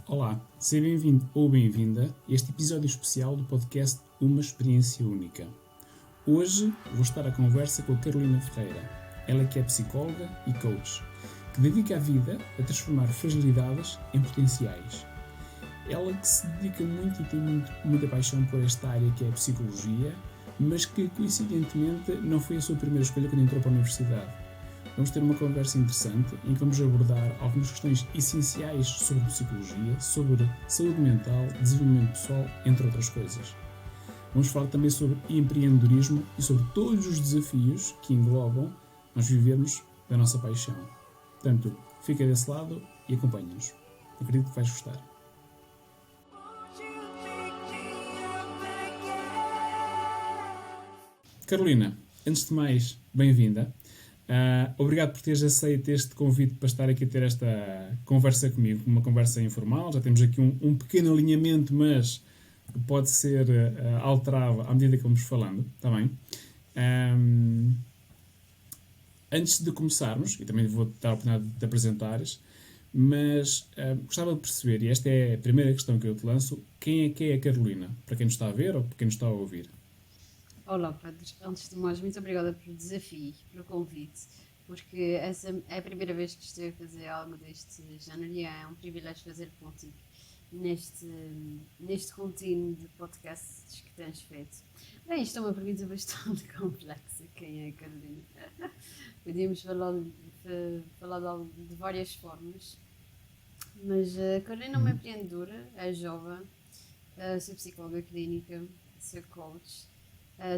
Olá, seja bem-vindo ou bem-vinda a este episódio especial do podcast Uma Experiência Única. Hoje vou estar à conversa com a Carolina Ferreira, ela que é psicóloga e coach, que dedica a vida a transformar fragilidades em potenciais. Ela que se dedica muito e tem muita paixão por esta área que é a psicologia, mas que coincidentemente não foi a sua primeira escolha quando entrou para a universidade. Vamos ter uma conversa interessante em que vamos abordar algumas questões essenciais sobre psicologia, sobre saúde mental, desenvolvimento pessoal, entre outras coisas. Vamos falar também sobre empreendedorismo e sobre todos os desafios que englobam nós vivermos da nossa paixão. Portanto, fica desse lado e acompanha-nos. Acredito que vais gostar. Carolina, antes de mais, bem-vinda. Obrigado por teres aceito este convite para estar aqui a ter esta conversa comigo, uma conversa informal. Já temos aqui um pequeno alinhamento, mas que pode ser alterado à medida que vamos falando, está bem? Antes de começarmos, e também vou dar a oportunidade de te apresentares, mas gostava de perceber, e esta é a primeira questão que eu te lanço, quem é a Carolina? Para quem nos está a ver ou para quem nos está a ouvir? Olá, Pedro. Antes de mais, muito obrigada pelo desafio, pelo convite, porque essa é a primeira vez que estou a fazer algo deste género e é um privilégio fazer contigo neste, neste contínuo de podcasts que tens feito. Bem, isto é uma pergunta bastante complexa. Quem é a Carolina? Podíamos falar de várias formas, mas a Carolina é uma empreendedora, é jovem, sou psicóloga clínica, sou coach.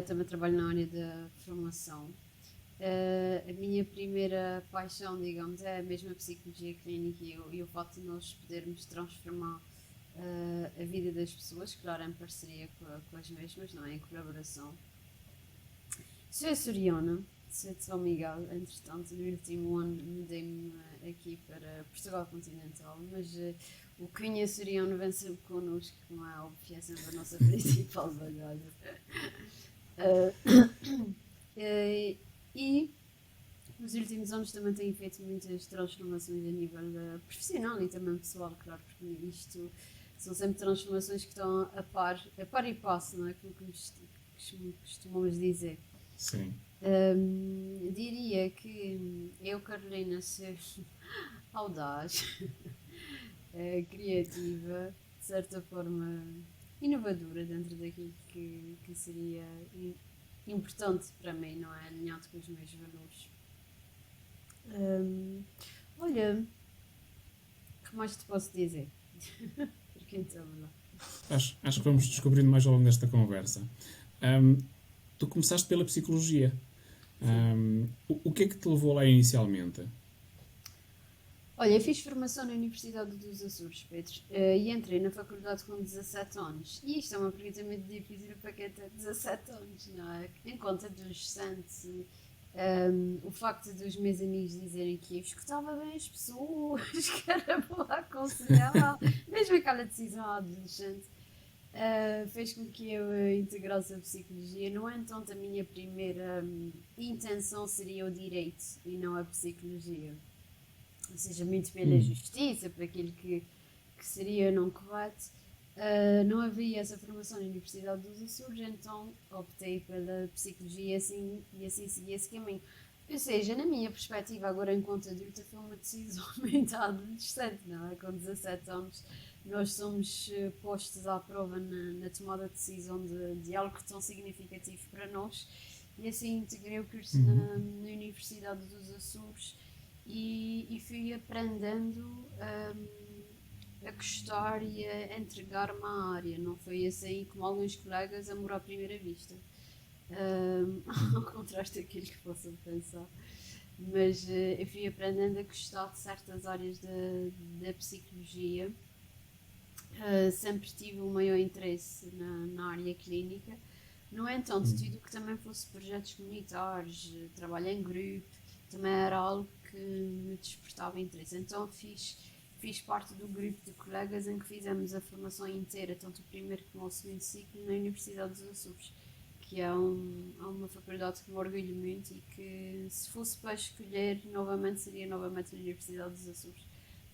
Também trabalho na área da formação. A minha primeira paixão, digamos, é mesmo a psicologia clínica e o facto de nós podermos transformar a vida das pessoas, claro, em parceria com as mesmas, não é? Em colaboração. Sou açoriana, sou de São Miguel, entretanto, no último ano mudei-me aqui para Portugal continental, mas o cunho açoriano vem sempre connosco, como é óbvio, é sempre a nossa principal bagagem. E nos últimos anos também tenho feito muitas transformações a nível profissional e também pessoal, claro, porque isto são sempre transformações que estão a par e passo, não é? Aquilo que costumamos dizer. Sim. Diria que eu, Carolina, ser audaz, criativa, de certa forma inovadora dentro daquilo que seria importante para mim, não é? Alinhado com os meus valores. Olha, o que mais te posso dizer? Porque então, lá. Acho que vamos descobrindo mais ao longo desta conversa. Tu começaste pela psicologia. O que é que te levou lá inicialmente? Olha, eu fiz formação na Universidade dos Açores, Pedro, e entrei na faculdade com 17 anos. E isto é uma pergunta muito difícil para quem tem 17 anos, não é? Em conta adolescente, o facto dos meus amigos dizerem que eu escutava bem as pessoas, que era boa a aconselhar, mesmo aquela decisão adolescente, fez com que eu integrasse a psicologia. No entanto, a minha primeira intenção seria o direito e não a psicologia. Ou seja, muito pela justiça, por aquilo que seria não correto. Não havia essa formação na Universidade dos Açores, então optei pela psicologia e assim segui esse caminho. Ou seja, na minha perspectiva, agora enquanto adulta, foi uma decisão muito adolescente, não é? Com 17 anos, nós somos postos à prova na tomada de decisão de algo tão significativo para nós. E assim integrei o curso na Universidade dos Açores e fui aprendendo a gostar e a entregar-me à área. Não foi assim como alguns colegas, amor à primeira vista. Ao contrário daquilo que possam pensar. Mas eu fui aprendendo a gostar de certas áreas da psicologia. Sempre tive o maior interesse na área clínica. No entanto, tudo o que também fosse projetos comunitários, trabalho em grupo, também era algo que me despertava interesse. Então fiz parte do grupo de colegas em que fizemos a formação inteira, tanto o primeiro como o segundo ciclo, na Universidade dos Açores, que é uma faculdade que me orgulho muito e que, se fosse para escolher novamente, seria novamente a Universidade dos Açores.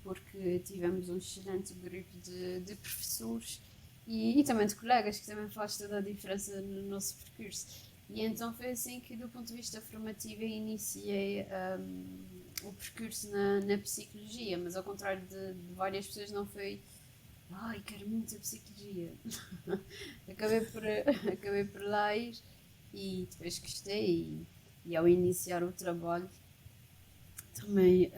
porque tivemos um excelente grupo de professores e também de colegas, que também faz toda a diferença no nosso percurso. E então foi assim que, do ponto de vista formativo, eu iniciei o percurso na psicologia, mas ao contrário de várias pessoas, não foi ai, quero muito a psicologia. acabei por lá ir e depois gostei e ao iniciar o trabalho também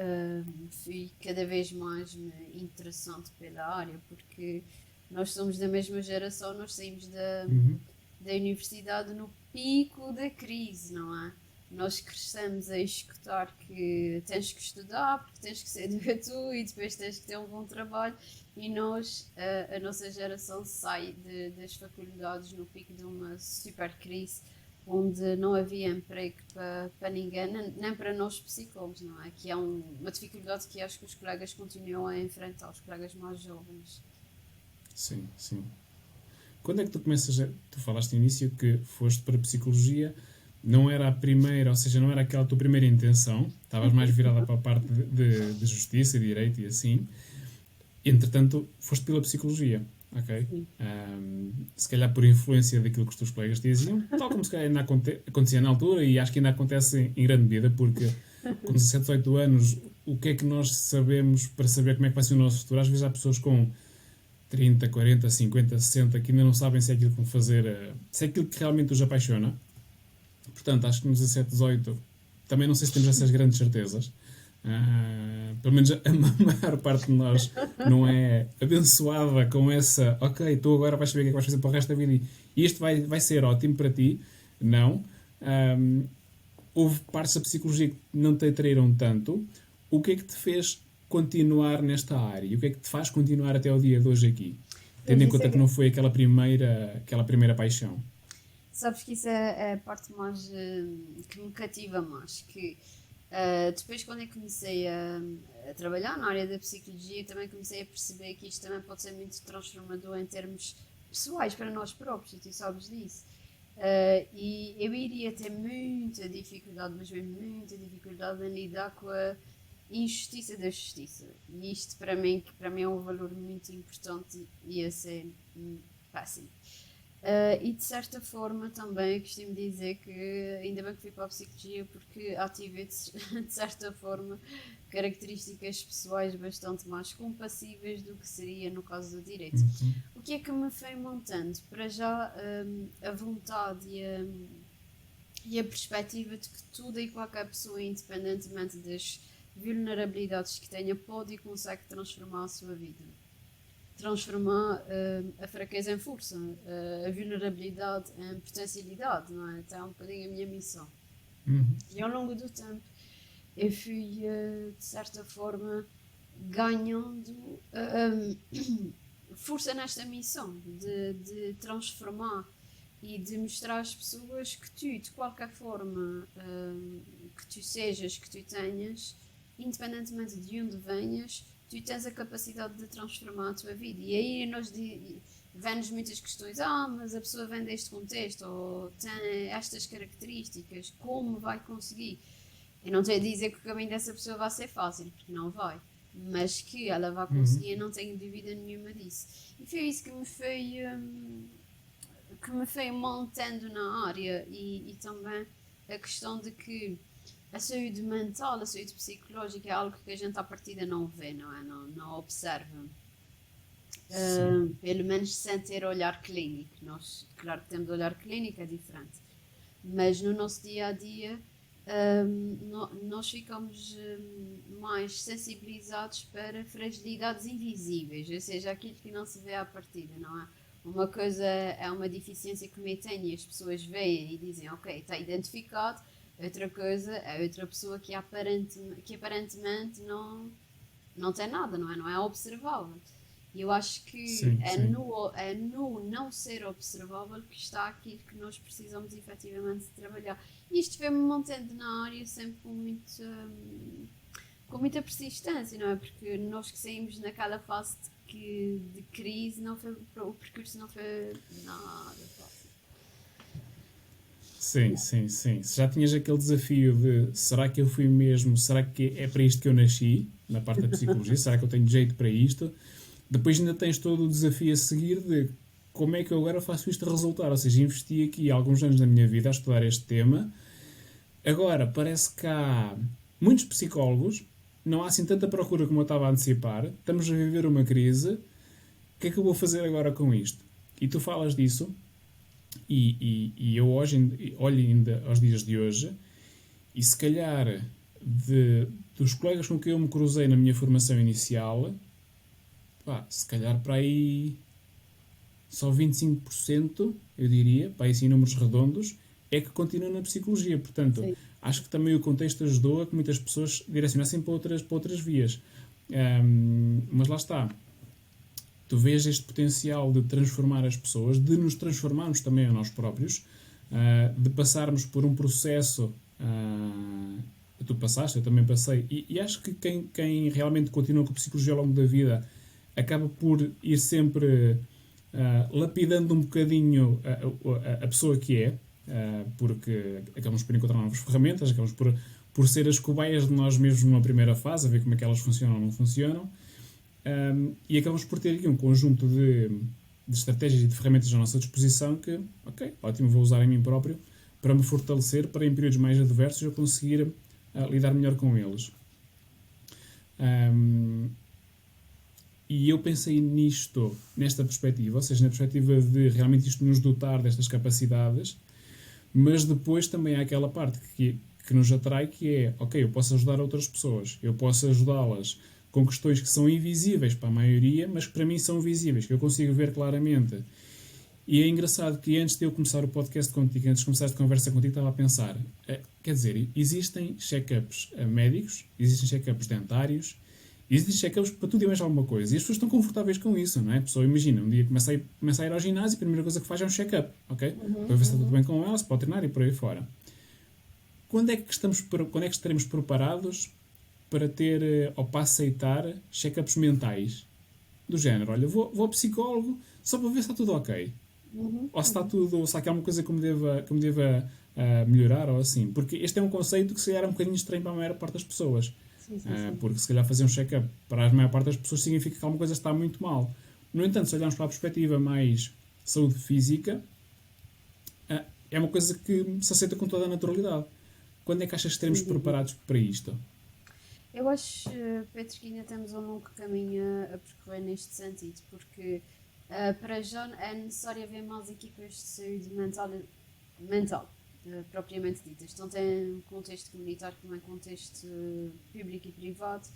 fui cada vez mais me interessante pela área, porque nós somos da mesma geração, nós saímos Uhum. da universidade no pico da crise, não é? Nós crescemos a escutar que tens que estudar, porque tens que ser tu e depois tens que ter um bom trabalho. E nós, a nossa geração sai das faculdades no pico de uma super crise, onde não havia emprego para ninguém, nem para nós psicólogos, não é? Que é uma dificuldade que acho que os colegas continuam a enfrentar, os colegas mais jovens. Sim, sim. Quando é que tu começas a... Tu falaste no início que foste para a psicologia, não era a primeira, ou seja, não era aquela tua primeira intenção, estavas mais virada para a parte de justiça e direito e assim. Entretanto, foste pela psicologia, ok? Sim. Se calhar por influência daquilo que os teus colegas te diziam, tal como se calhar ainda acontecia na altura e acho que ainda acontece em grande medida, porque com 17, 18 anos, o que é que nós sabemos para saber como é que vai ser o nosso futuro? Às vezes há pessoas com 30, 40, 50, 60 que ainda não sabem se é aquilo que vão fazer, se é aquilo que realmente os apaixona. Portanto, acho que nos 17, 18 também não sei se temos essas grandes certezas. Pelo menos a maior parte de nós não é abençoada com essa, ok, tu agora vais saber o que é que vais fazer para o resto da vida e isto vai ser ótimo para ti. Não. Houve partes da psicologia que não te atraíram tanto. O que é que te fez continuar nesta área? E o que é que te faz continuar até ao dia de hoje aqui? Tendo Mas em isso conta é que não foi aquela primeira paixão. Sabes que isso é a parte mais que me cativa mais, que depois quando eu comecei a trabalhar na área da psicologia, também comecei a perceber que isto também pode ser muito transformador em termos pessoais para nós próprios, e tu sabes disso. E eu iria ter muita dificuldade, mas mesmo muita dificuldade em lidar com a injustiça da justiça. E isto para mim é um valor muito importante e ia ser péssimo. E de certa forma também costumo dizer que ainda bem que fui para a psicologia porque ativei de certa forma características pessoais bastante mais compassíveis do que seria no caso do direito. Uhum. O que é que me foi montando? Para já a vontade e a perspectiva de que tudo e qualquer pessoa, independentemente das vulnerabilidades que tenha, pode e consegue transformar a sua vida. Transformar a fraqueza em força, a vulnerabilidade em potencialidade, não é? Então é um bocadinho a minha missão. Uhum. E ao longo do tempo eu fui, de certa forma, ganhando força nesta missão de transformar e de mostrar às pessoas que tu, de qualquer forma que tu sejas, que tu tenhas, independentemente de onde venhas, tu tens a capacidade de transformar a tua vida. E aí nós vemos muitas questões, mas a pessoa vem deste contexto, ou tem estas características, como vai conseguir? Eu não estou a dizer que o caminho dessa pessoa vai ser fácil, porque não vai. Mas que ela vai Uhum. conseguir, eu não tenho dúvida nenhuma disso. E foi isso que me foi montando na área e também a questão de que a saúde mental, a saúde psicológica é algo que a gente à partida não vê, não é? Não observa. Sim. Pelo menos sem ter olhar clínico. Nós, claro que temos olhar clínico, é diferente. Mas no nosso dia a dia nós ficamos mais sensibilizados para fragilidades invisíveis, ou seja, aquilo que não se vê à partida, não é? Uma coisa é uma deficiência que eu tenho e as pessoas veem e dizem, ok, está identificado. Outra coisa é outra pessoa que aparentemente não tem nada, não é? Não é observável. E eu acho que Sim, sim. é no não ser observável que está aquilo que nós precisamos efetivamente de trabalhar. E isto foi-me mantendo na área sempre com muita persistência, não é? Porque nós que saímos naquela fase de crise, o percurso não foi nada fácil. sim. Se já tinhas aquele desafio de será que eu fui mesmo, será que é para isto que eu nasci, na parte da psicologia, será que eu tenho jeito para isto? Depois ainda tens todo o desafio a seguir de como é que eu agora faço isto resultar, ou seja, investi aqui alguns anos da minha vida a estudar este tema. Agora, parece que há muitos psicólogos, não há assim tanta procura como eu estava a antecipar, estamos a viver uma crise, o que é que eu vou fazer agora com isto? E tu falas disso, e eu hoje, olho ainda aos dias de hoje, e se calhar dos colegas com quem eu me cruzei na minha formação inicial, pá, se calhar para aí só 25%, eu diria, para aí assim números redondos, é que continuam na psicologia. Portanto, Sim. acho que também o contexto ajudou a que muitas pessoas direcionassem para outras vias. Mas lá está. Tu vês este potencial de transformar as pessoas, de nos transformarmos também a nós próprios, de passarmos por um processo. Tu passaste, eu também passei, e acho que quem realmente continua com a psicologia ao longo da vida acaba por ir sempre lapidando um bocadinho a pessoa que é, porque acabamos por encontrar novas ferramentas, acabamos por ser as cobaias de nós mesmos numa primeira fase, a ver como é que elas funcionam ou não funcionam. E acabamos por ter aqui um conjunto de estratégias e de ferramentas à nossa disposição que, ok, ótimo, vou usar em mim próprio para me fortalecer, para em períodos mais adversos eu conseguir lidar melhor com eles. E eu pensei nesta perspectiva, ou seja, na perspectiva de realmente isto nos dotar destas capacidades, mas depois também há aquela parte que nos atrai, que é, ok, eu posso ajudar outras pessoas, eu posso ajudá-las com questões que são invisíveis para a maioria, mas que para mim são visíveis, que eu consigo ver claramente. E é engraçado que antes de eu começar o podcast contigo, antes de começar esta conversa contigo, estava a pensar, quer dizer, existem check-ups médicos, existem check-ups dentários, existem check-ups para tudo e mais alguma coisa. E as pessoas estão confortáveis com isso, não é? A pessoa, imagina, um dia começa a ir ao ginásio e a primeira coisa que faz é um check-up, ok? Para ver se está tudo bem com ela, se pode treinar e por aí fora. Quando é que estaremos preparados para ter ou para aceitar check-ups mentais? Do género, olha, vou ao psicólogo só para ver se está tudo ok. Ou se está tudo, ou se há aqui alguma coisa que me deva melhorar ou assim. Porque este é um conceito que se calhar é um bocadinho estranho para a maior parte das pessoas. Sim. Porque se calhar fazer um check-up para a maior parte das pessoas significa que alguma coisa está muito mal. No entanto, se olharmos para a perspectiva mais saúde física, é uma coisa que se aceita com toda a naturalidade. Quando é que achas que estaremos preparados para isto? Eu acho, Pedro, que ainda temos um longo caminho a percorrer neste sentido, porque para já é necessário haver mais equipas de saúde mental propriamente ditas, tanto em contexto comunitário como em contexto público e privado.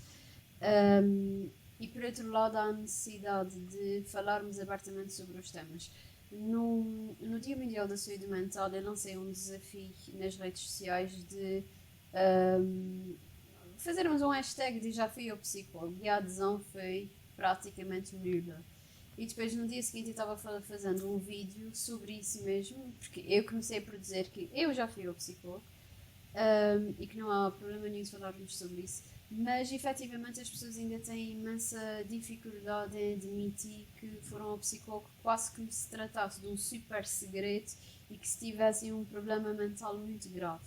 E por outro lado, há a necessidade de falarmos abertamente sobre os temas. No Dia Mundial da Saúde Mental, eu lancei um desafio nas redes sociais de fazermos um hashtag de já fui ao psicólogo, e a adesão foi praticamente nula. E depois no dia seguinte eu estava fazendo um vídeo sobre isso mesmo, porque eu comecei por dizer que eu já fui ao psicólogo e que não há problema nenhum de falarmos sobre isso, mas efetivamente as pessoas ainda têm imensa dificuldade em admitir que foram ao psicólogo quase como se tratasse de um super segredo e que se tivessem um problema mental muito grave.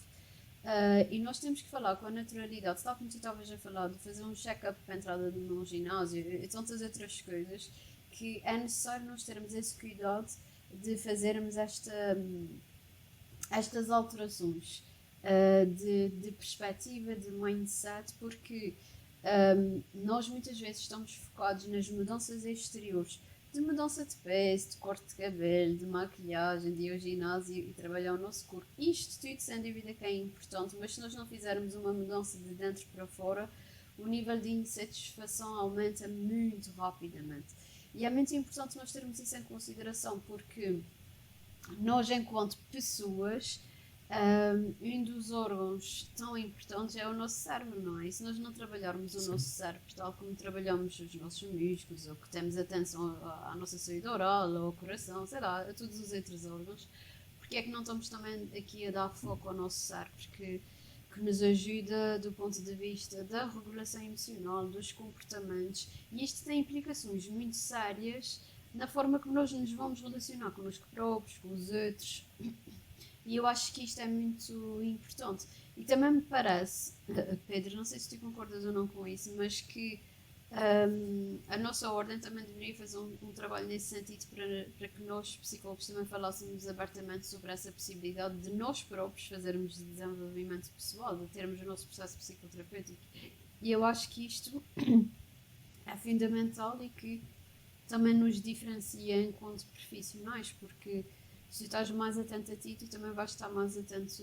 E nós temos que falar com a naturalidade, tal como tu estavas a falar, de fazer um check-up para a entrada num ginásio e tantas outras coisas, que é necessário nós termos esse cuidado de fazermos estas alterações de perspectiva, de mindset, porque nós muitas vezes estamos focados nas mudanças exteriores, de mudança de peso, de corte de cabelo, de maquilhagem, de ir ao ginásio e trabalhar o nosso corpo. Isto tudo sem dúvida que é importante, mas se nós não fizermos uma mudança de dentro para fora, o nível de insatisfação aumenta muito rapidamente. E é muito importante nós termos isso em consideração, porque nós, enquanto pessoas, um dos órgãos tão importantes é o nosso cérebro, não é? E se nós não trabalharmos o nosso cérebro tal como trabalhamos os nossos músculos, ou que temos atenção à nossa saúde oral, ao coração, sei lá, a todos os outros órgãos, porque é que não estamos também aqui a dar foco ao nosso cérebro, que nos ajuda do ponto de vista da regulação emocional, dos comportamentos, e isto tem implicações muito sérias na forma como nós nos vamos relacionar connosco próprios, com os outros. E eu acho que isto é muito importante. E também me parece, Pedro, não sei se tu concordas ou não com isso, mas que a nossa ordem também deveria fazer um trabalho nesse sentido para que nós, psicólogos, também falássemos abertamente sobre essa possibilidade de nós próprios fazermos desenvolvimento pessoal, de termos o nosso processo psicoterapêutico. E eu acho que isto é fundamental e que também nos diferencia enquanto profissionais, porque se tu estás mais atento a ti, tu também vais estar mais atento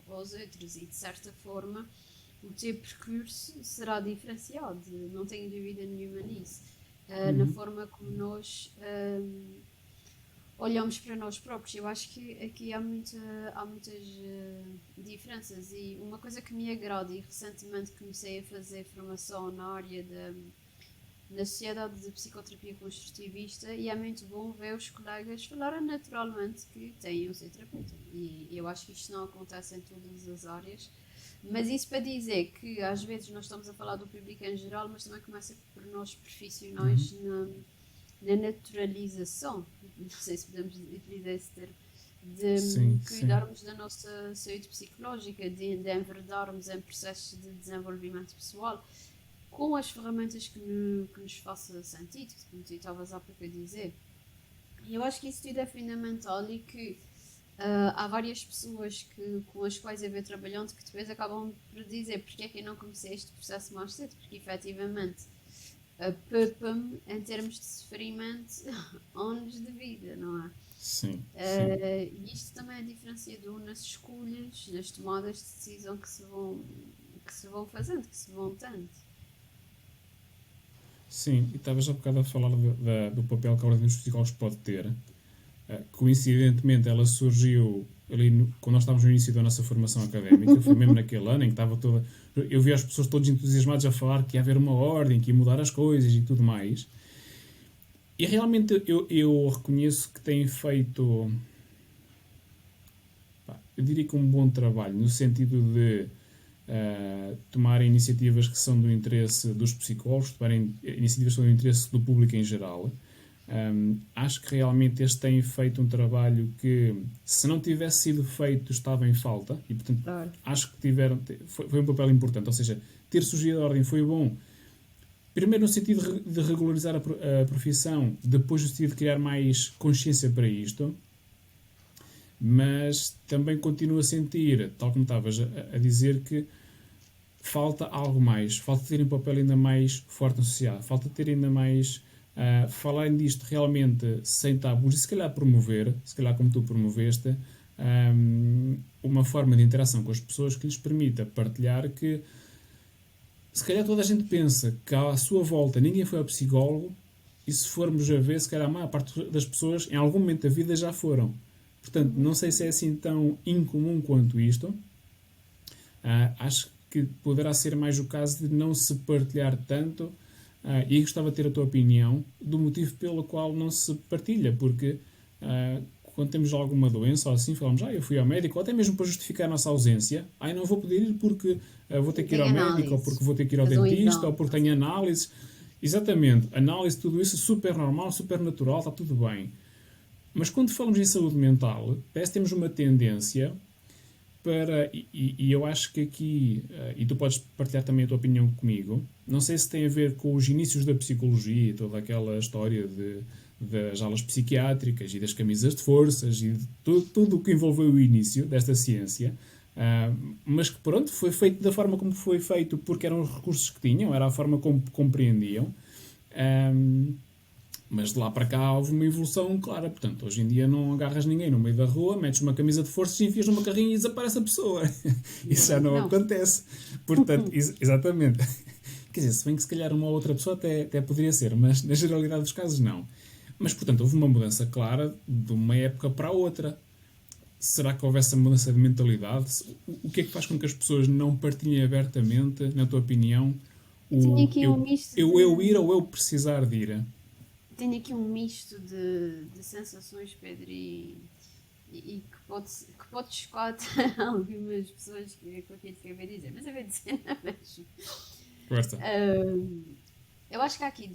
aos outros e, de certa forma, o teu percurso será diferenciado, não tenho dúvida nenhuma nisso. Na forma como nós olhamos para nós próprios. Eu acho que aqui há muitas diferenças e uma coisa que me agrada e recentemente comecei a fazer formação na Sociedade de Psicoterapia Construtivista e é muito bom ver os colegas falarem naturalmente que têm o seu terapeuta. E eu acho que isto não acontece em todas as áreas. Mas isso para dizer que às vezes nós estamos a falar do público em geral, mas também começa por nós profissionais na naturalização, não sei se podemos utilizar esse termo, de cuidarmos da nossa saúde psicológica, de enverdarmos em processos de desenvolvimento pessoal com as ferramentas que nos faça sentido, como tu estavas há pouco a dizer. E eu acho que isso tudo é fundamental e que há várias pessoas com as quais eu venho trabalhando que depois acabam por dizer porque é que eu não comecei este processo mais cedo, porque efetivamente poupa-me em termos de sofrimento anos de vida, não é? Sim, E isto também é diferenciador nas escolhas, nas tomadas de decisão que se vão fazendo, que se vão tendo. sim. E estavas há bocado a falar do papel que a Ordem dos Psicólogos pode ter. Coincidentemente, ela surgiu ali quando nós estávamos no início da nossa formação académica, foi mesmo naquele ano em que estava toda. Eu vi as pessoas todos entusiasmados a falar que ia haver uma ordem, que ia mudar as coisas e tudo mais. E realmente eu reconheço que têm feito, eu diria que um bom trabalho, no sentido de tomarem iniciativas que são do interesse dos psicólogos, tomarem iniciativas que são do interesse do público em geral. Acho que realmente eles têm feito um trabalho que, se não tivesse sido feito, estava em falta e, portanto, Claro. acho que foi um papel importante. Ou seja, ter surgido a ordem foi bom. Primeiro no sentido de regularizar a profissão, depois no sentido de criar mais consciência para isto, mas também continuo a sentir, tal como estavas a dizer, que falta algo mais, falta ter um papel ainda mais forte na sociedade, falta ter ainda mais falarem disto realmente sem tabus e se calhar promover, se calhar como tu promoveste, uma forma de interação com as pessoas que lhes permita partilhar que se calhar toda a gente pensa que à sua volta ninguém foi ao psicólogo e se formos a ver, se calhar a maior parte das pessoas em algum momento da vida já foram. Portanto, não sei se é assim tão incomum quanto isto. Acho que poderá ser mais o caso de não se partilhar tanto. E gostava de ter a tua opinião do motivo pelo qual não se partilha, porque quando temos alguma doença ou assim, falamos, eu fui ao médico, ou até mesmo para justificar a nossa ausência, não vou poder ir porque vou ter que ir ao médico, ou porque vou ter que ir ao dentista, ou porque tenho análises. Exatamente, análise, tudo isso super normal, super natural, está tudo bem. Mas quando falamos em saúde mental, parece que temos uma tendência para, e eu acho que aqui, e tu podes partilhar também a tua opinião comigo, não sei se tem a ver com os inícios da psicologia e toda aquela história das aulas psiquiátricas e das camisas de forças e de tudo o que envolveu o início desta ciência, mas que pronto, foi feito da forma como foi feito porque eram os recursos que tinham, era a forma como compreendiam. Mas de lá para cá houve uma evolução clara. Portanto, hoje em dia não agarras ninguém no meio da rua, metes uma camisa de forças e enfias numa carrinha e desaparece a pessoa. Isso já não acontece. Portanto, exatamente. Quer dizer, se bem que se calhar uma ou outra pessoa até poderia ser, mas na generalidade dos casos não. Mas, portanto, houve uma mudança clara de uma época para a outra. Será que houve essa mudança de mentalidade? O que é que faz com que as pessoas não partilhem abertamente, na tua opinião, eu ir ou eu precisar de ir? Tenho aqui um misto de sensações, Pedro, e que pode chocar algumas pessoas com aquilo que eu vou dizer, mas eu vou dizer na mesma. Eu acho que há aqui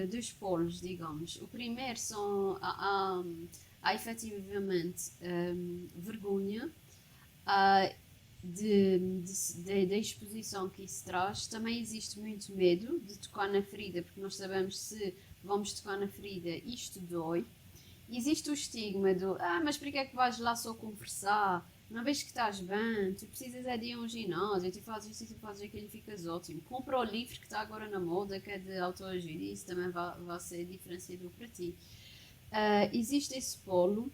dois polos, digamos. O primeiro são há há efetivamente vergonha da exposição que isso traz. Também existe muito medo de tocar na ferida, porque nós sabemos se vamos tocar na ferida, isto dói. Existe o estigma do mas por que é que vais lá só conversar? Uma vez que estás bem, tu precisas é de ir a um ginásio, tu fazes isto e tu fazes aquilo e ficas ótimo. Compra o livro que está agora na moda, que é de autoajuda, e isso também vai ser diferenciador para ti. Existe esse polo,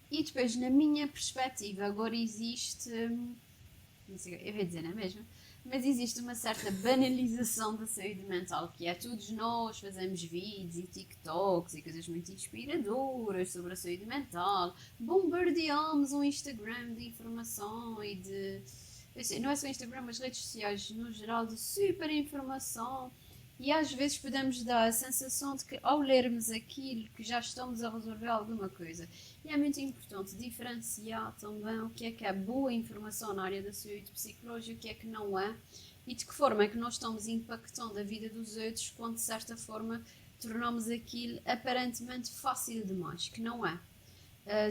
e depois, na minha perspectiva, agora existe, não sei, eu ia dizer, não é mesmo? Mas existe uma certa banalização da saúde mental, que é todos nós fazemos vídeos e TikToks e coisas muito inspiradoras sobre a saúde mental, bombardeamos um Instagram de informação e de... não é só Instagram, mas redes sociais no geral, de super informação, e às vezes podemos dar a sensação de que ao lermos aquilo que já estamos a resolver alguma coisa. E é muito importante diferenciar também o que é boa informação na área da saúde psicológica e o que não é, e de que forma é que nós estamos impactando a vida dos outros quando de certa forma tornamos aquilo aparentemente fácil demais, que não é.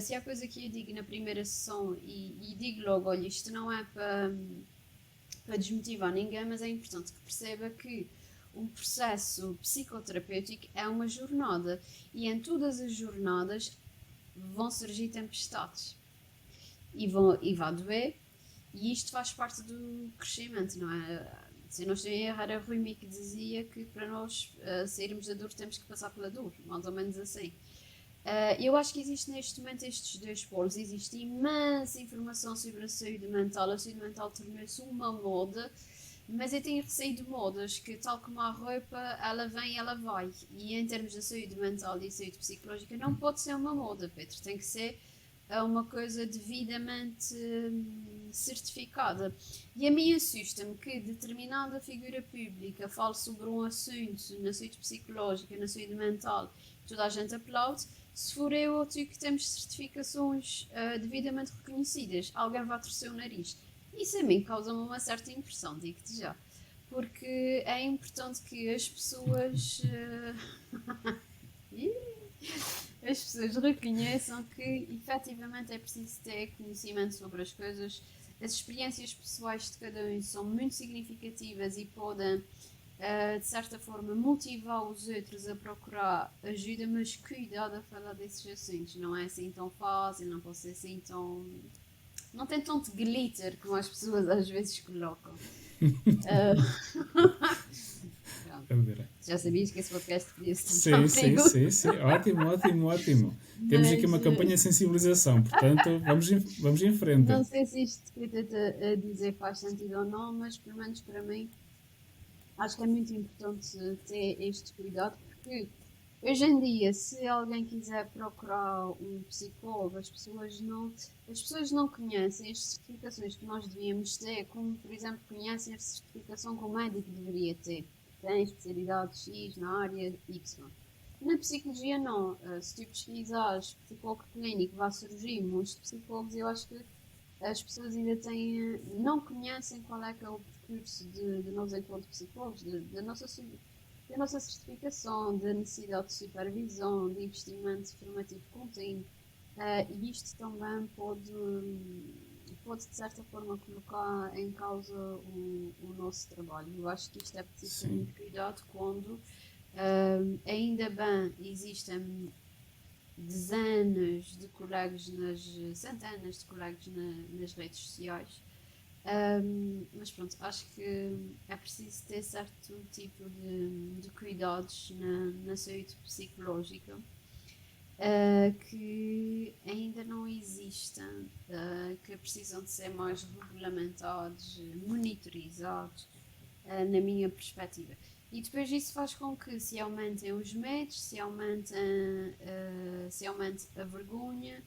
Se há coisa que eu digo na primeira sessão e digo logo, olha, isto não é para desmotivar ninguém, mas é importante que perceba que um processo psicoterapêutico é uma jornada, e em todas as jornadas vão surgir tempestades e vai doer, e isto faz parte do crescimento, não é? Se não estou a errar, a Rui que dizia que para nós sairmos da dor temos que passar pela dor, mais ou menos assim. Eu acho que existe neste momento estes dois polos. Existe imensa informação sobre a saúde mental. A saúde mental tornou-se uma moda, mas eu tenho receio de modas que, tal como a roupa, ela vem e ela vai. E em termos de saúde mental e saúde psicológica, não pode ser uma moda, Pedro. Tem que ser uma coisa devidamente certificada. E a mim assusta-me que determinada figura pública fale sobre um assunto na saúde psicológica, na saúde mental, toda a gente aplaude. Se for eu ou tu que temos certificações devidamente reconhecidas, alguém vai torcer o nariz. Isso a mim causa-me uma certa impressão, digo-te já. Porque é importante que as pessoas as pessoas reconheçam que efetivamente é preciso ter conhecimento sobre as coisas. As experiências pessoais de cada um são muito significativas e podem de certa forma motivar os outros a procurar ajuda, mas cuidado a falar desses assuntos. Não é assim tão fácil, não pode ser assim tão... não tem tanto glitter como as pessoas às vezes colocam. Já sabias que esse podcast podia se tornar perigoso? Sim. Ótimo. Temos aqui uma campanha de sensibilização, portanto, vamos em frente. Não sei se isto que eu estou a dizer faz sentido ou não, mas pelo menos para mim acho que é muito importante ter este cuidado, porque hoje em dia, se alguém quiser procurar um psicólogo, as pessoas não conhecem as certificações que nós devíamos ter, como, por exemplo, conhecem a certificação que o médico deveria ter. Tem especialidade X na área Y. Na psicologia, não. Se tu pesquisares psicólogo clínico, vai surgir muitos psicólogos. Eu acho que as pessoas ainda não conhecem qual é que é o percurso de nós enquanto psicólogos, da nossa certificação, da necessidade de supervisão, de investimento formativo contínuo, e isto também pode de certa forma colocar em causa o nosso trabalho. Eu acho que isto é preciso ter muito cuidado quando ainda bem existem dezenas de colegas, centenas de colegas nas redes sociais. Mas pronto, acho que é preciso ter certo tipo de cuidados na saúde psicológica que ainda não existem, que precisam de ser mais regulamentados, monitorizados, na minha perspectiva. E depois isso faz com que se aumentem os medos, se aumente a vergonha.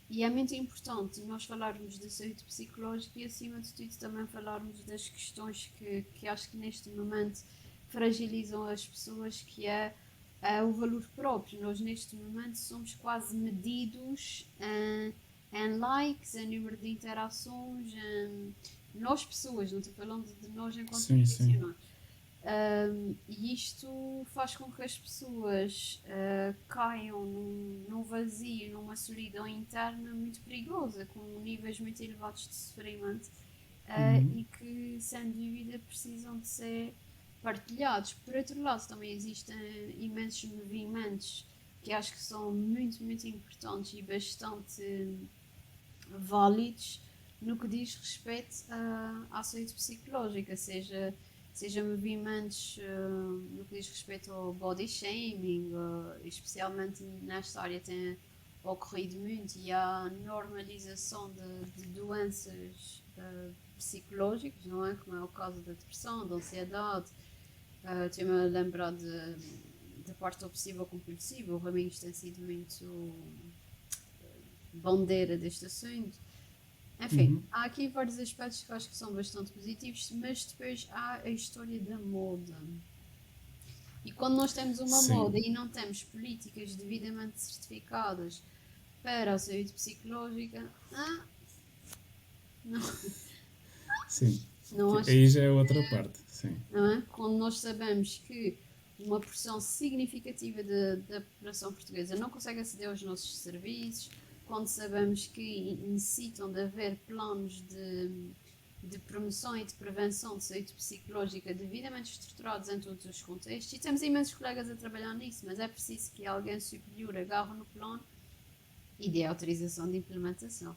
E é muito importante nós falarmos da saúde psicológica e, acima de tudo, também falarmos das questões que acho que neste momento fragilizam as pessoas, que é o valor próprio. Nós, neste momento, somos quase medidos em likes, em número de interações, nós pessoas, não estou falando de nós enquanto profissionais. E isto faz com que as pessoas caiam num vazio, numa solidão interna muito perigosa, com níveis muito elevados de sofrimento, e que, sem dúvida, precisam de ser partilhados. Por outro lado, também existem imensos movimentos que acho que são muito, muito importantes e bastante válidos no que diz respeito à saúde psicológica, seja movimentos no que diz respeito ao body shaming, especialmente nesta área tem ocorrido muito, e à normalização de doenças psicológicas, não é? Como é o caso da depressão, da ansiedade. Estou-me a lembrar da parte obsessiva compulsiva. O Raminhos tem sido muito bandeira deste assunto. Enfim, há aqui vários aspectos que eu acho que são bastante positivos, mas depois há a história da moda. E quando nós temos uma Sim, moda e não temos políticas devidamente certificadas para a saúde psicológica, sim. não acho Aí que, já é outra parte, sim. não é? Quando nós sabemos que uma porção significativa da população portuguesa não consegue aceder aos nossos serviços, quando sabemos que necessitam de haver planos de promoção e de prevenção de saúde psicológica devidamente estruturados em todos os contextos, e temos imensos colegas a trabalhar nisso, mas é preciso que alguém superior agarre no plano e dê autorização de implementação.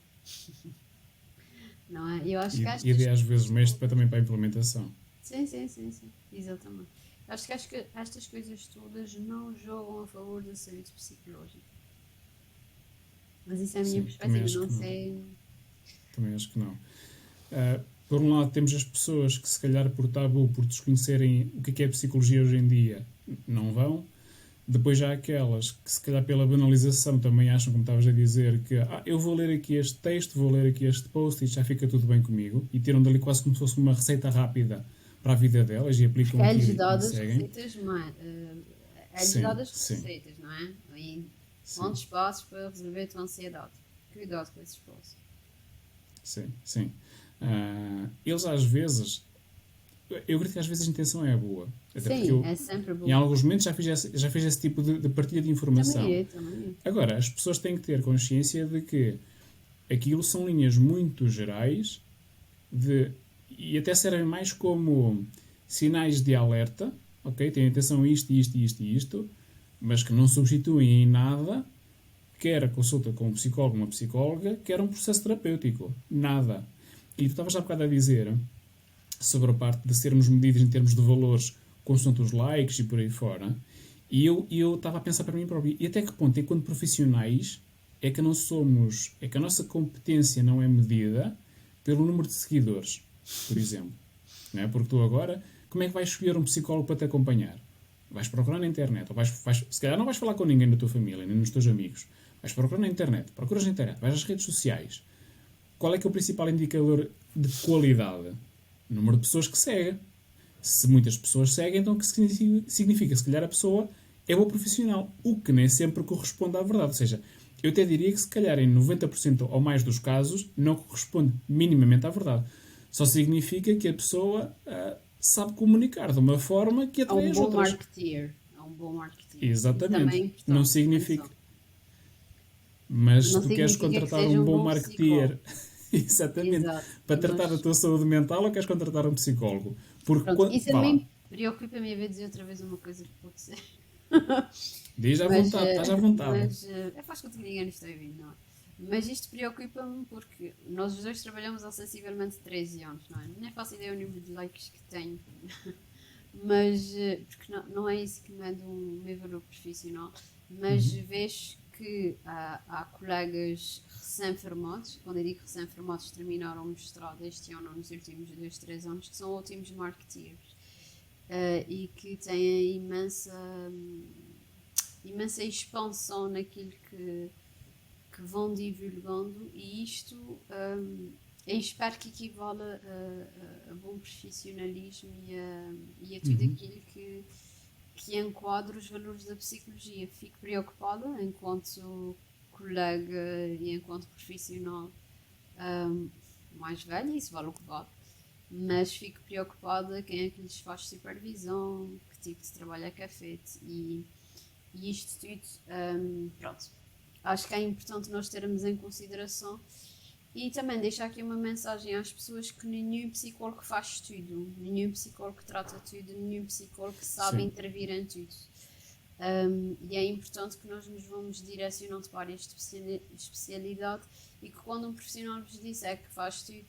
Não é? Eu acho que E estas às vezes coisas mexe todas. também para a implementação. Sim, sim, sim, sim, exatamente. Acho que estas coisas todas não jogam a favor da saúde psicológica. Mas isso é a minha Sim, também perspectiva, acho não que não. sei. Também acho que não. Por um lado, temos as pessoas que, se calhar por tabu, por desconhecerem o que é psicologia hoje em dia, não vão. Depois já há aquelas que, se calhar pela banalização, também acham, como estavas a dizer, que eu vou ler aqui este texto, vou ler aqui este post e já fica tudo bem comigo. E tiram dali quase como se fosse uma receita rápida para a vida delas e Porque aplicam é-lhes aquilo e dadas seguem. receitas, mas, é-lhes Sim, dadas sim, receitas, não é? E sim, quantos passos para resolver a tua ansiedade. Cuidado com esses passos. sim, sim. Eles às vezes, eu acredito que às vezes a intenção é boa. Até porque Sim, eu, é sempre em bom. alguns momentos, já fiz esse tipo de partilha de Também informação. é, também é. Agora, as pessoas têm que ter consciência de que aquilo são linhas muito gerais de, e até servem mais como sinais de alerta, ok? Tenham atenção a isto, isto, isto e isto, mas que não substituem em nada quer a consulta com um psicólogo ou uma psicóloga, quer um processo terapêutico. Nada. E tu estavas há bocado a dizer sobre a parte de sermos medidos em termos de valores consoante os likes e por aí fora. E eu estava a pensar para mim próprio, e até que ponto, enquanto profissionais, é que não somos, é que a nossa competência não é medida pelo número de seguidores, por exemplo. Não é? Porque tu agora, como é que vais escolher um psicólogo para te acompanhar? Vais procurar na internet, ou se calhar não vais falar com ninguém da tua família, nem nos teus amigos. Vais procurar na internet, procuras na internet, vais às redes sociais. Qual é que é o principal indicador de qualidade? O número de pessoas que seguem. Se muitas pessoas seguem, então o que significa? Se calhar a pessoa é boa profissional, o que nem sempre corresponde à verdade. Ou seja, eu até diria que se calhar em 90% ou mais dos casos não corresponde minimamente à verdade. Só significa que a pessoa sabe comunicar de uma forma que Há atrai um as bom outras. marketeer. Há um bom marketeer. Isso também Exatamente. é Não importante. significa. Atenção. Mas se Não tu queres significa que contratar seja um um bom bom marketeer, psicólogo. exatamente, Exato. para tratar da Mas tua saúde mental, ou queres contratar um psicólogo? Porque, pronto, isso a vá lá, mim preocupa-me a ver dizer outra vez uma coisa que pode ser. diz à Mas, vontade, estás à vontade. faz conta que ninguém nos está a ouvir, não é? Mas isto preocupa-me porque nós os dois trabalhamos há sensivelmente 13 anos, não é? Nem faço ideia do número de likes que tenho, mas porque não é isso que mede um meu valor profissional, mas vejo que há colegas recém-formados, quando eu digo recém-formados, terminaram o mestrado este ano ou nos últimos 2, 3 anos, que são ótimos marketeers e que têm imensa expansão naquilo que vão divulgando, e isto eu espero que equivale a bom profissionalismo e a tudo aquilo que enquadra os valores da psicologia. Fico preocupada enquanto colega e enquanto profissional mais velha, isso vale o que vale, mas fico preocupada quem é que lhes faz supervisão, que tipo de trabalho é que é feito e isto tudo, pronto. Acho que é importante nós termos em consideração e também deixar aqui uma mensagem às pessoas que nenhum psicólogo faz tudo, nenhum psicólogo trata tudo, nenhum psicólogo sabe intervir em tudo. E é importante que nós nos vamos direcionando para esta especialidade e que quando um profissional vos disser que faz tudo,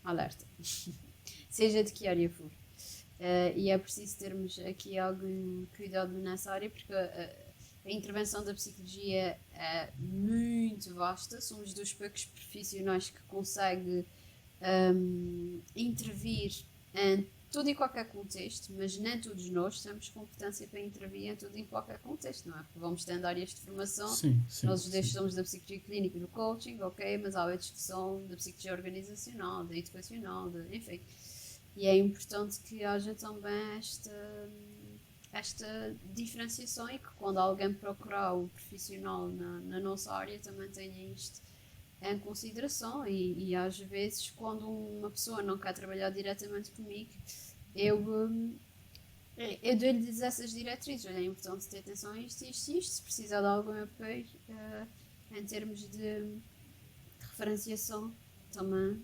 alerta, seja de que área for. E é preciso termos aqui algum cuidado nessa área porque a intervenção da psicologia é muito vasta, somos dos poucos profissionais que conseguem intervir em todo e qualquer contexto, mas nem todos nós temos competência para intervir em todo e qualquer contexto, não é? Porque vamos tendo áreas de formação, nós somos da psicologia clínica e do coaching, ok, mas há outros que são da psicologia organizacional, da educacional, enfim. E é importante que haja também esta diferenciação e que quando alguém procurar um profissional na nossa área também tenha isto em consideração e às vezes quando uma pessoa não quer trabalhar diretamente comigo eu dou-lhes essas diretrizes. Olha, é importante ter atenção a isto, se precisar de algum apoio em termos de referenciação também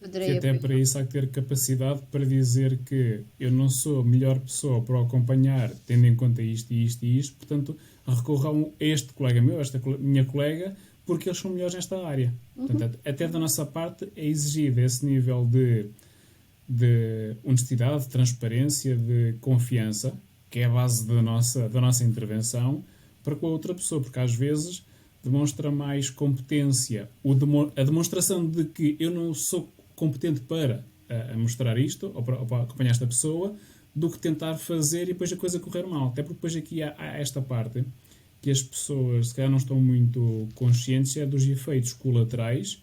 poderei que até apoiar. para isso há que ter capacidade para dizer que eu não sou a melhor pessoa para o acompanhar tendo em conta isto e isto e isto, portanto recorram a este colega meu, esta minha colega, porque eles são melhores nesta área. Portanto, até da nossa parte é exigido esse nível de honestidade, de transparência, de confiança, que é a base da nossa intervenção, para com a outra pessoa, porque às vezes demonstra mais competência, a demonstração de que eu não sou competente para mostrar isto, ou para acompanhar esta pessoa, do que tentar fazer e depois a coisa correr mal. Até porque depois aqui há esta parte que as pessoas se calhar não estão muito conscientes é dos efeitos colaterais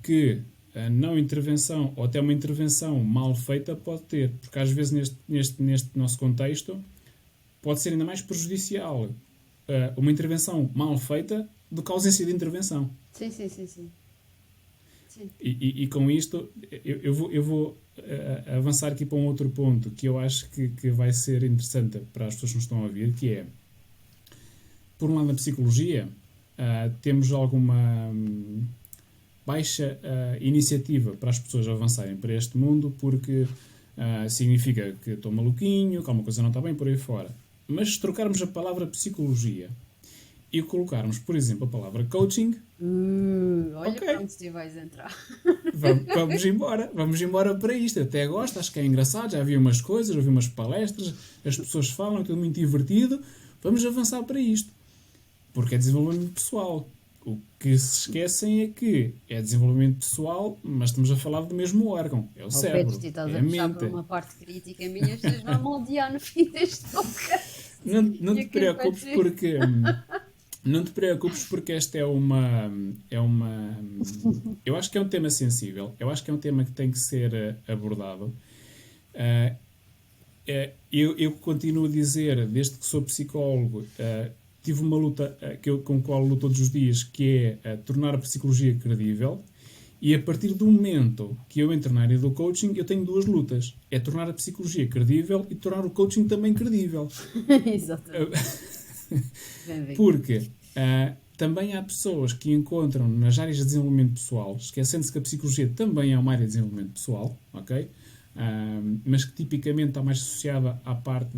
que a não intervenção ou até uma intervenção mal feita pode ter, porque às vezes neste nosso contexto pode ser ainda mais prejudicial uma intervenção mal feita do que a ausência de intervenção. Sim. E com isto eu vou avançar aqui para um outro ponto que eu acho que vai ser interessante para as pessoas que nos estão a ouvir, que é, por um lado, na psicologia, temos alguma baixa iniciativa para as pessoas avançarem para este mundo, porque significa que estou maluquinho, que alguma coisa não está bem, por aí fora. Mas se trocarmos a palavra psicologia e colocarmos, por exemplo, a palavra coaching... olha okay, para onde tu vais entrar. Vamos embora para isto. Até gosto, acho que é engraçado, já vi umas coisas, ouvi umas palestras, as pessoas falam, é tudo muito divertido. Vamos avançar para isto. Porque é desenvolvimento pessoal. O que se esquecem é que é desenvolvimento pessoal, mas estamos a falar do mesmo órgão. É o cérebro, Pedro, tu estás é a a puxar mente. por uma parte crítica minha, as pessoas vão moldear no fim deste podcast. Não te preocupes porque... Não te preocupes porque esta é uma... Eu acho que é um tema sensível. Eu acho que é um tema que tem que ser abordado. Eu continuo a dizer, desde que sou psicólogo, tive uma luta com a qual luto todos os dias, que é tornar a psicologia credível. E a partir do momento que eu entro na área do coaching, eu tenho duas lutas. É tornar a psicologia credível e tornar o coaching também credível. Exatamente. Porque também há pessoas que encontram nas áreas de desenvolvimento pessoal, esquecendo-se que a psicologia também é uma área de desenvolvimento pessoal, ok? Mas que tipicamente está mais associada à parte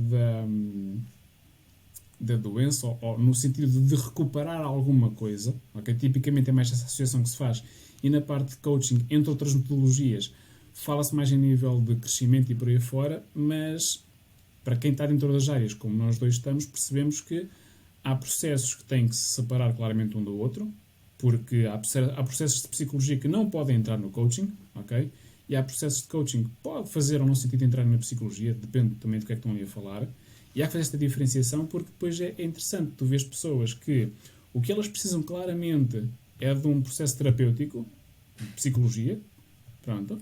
da doença, ou no sentido de recuperar alguma coisa, ok? Tipicamente é mais essa associação que se faz. E na parte de coaching, entre outras metodologias, fala-se mais em nível de crescimento e por aí fora, mas para quem está dentro das áreas, como nós dois estamos, percebemos que há processos que têm que se separar claramente um do outro, porque há processos de psicologia que não podem entrar no coaching, ok? E há processos de coaching que pode fazer ou não sentido entrar na psicologia, depende também do que é que estão ali a falar. E há que fazer esta diferenciação porque depois é interessante. Tu vês pessoas que o que elas precisam claramente é de um processo terapêutico, de psicologia, pronto.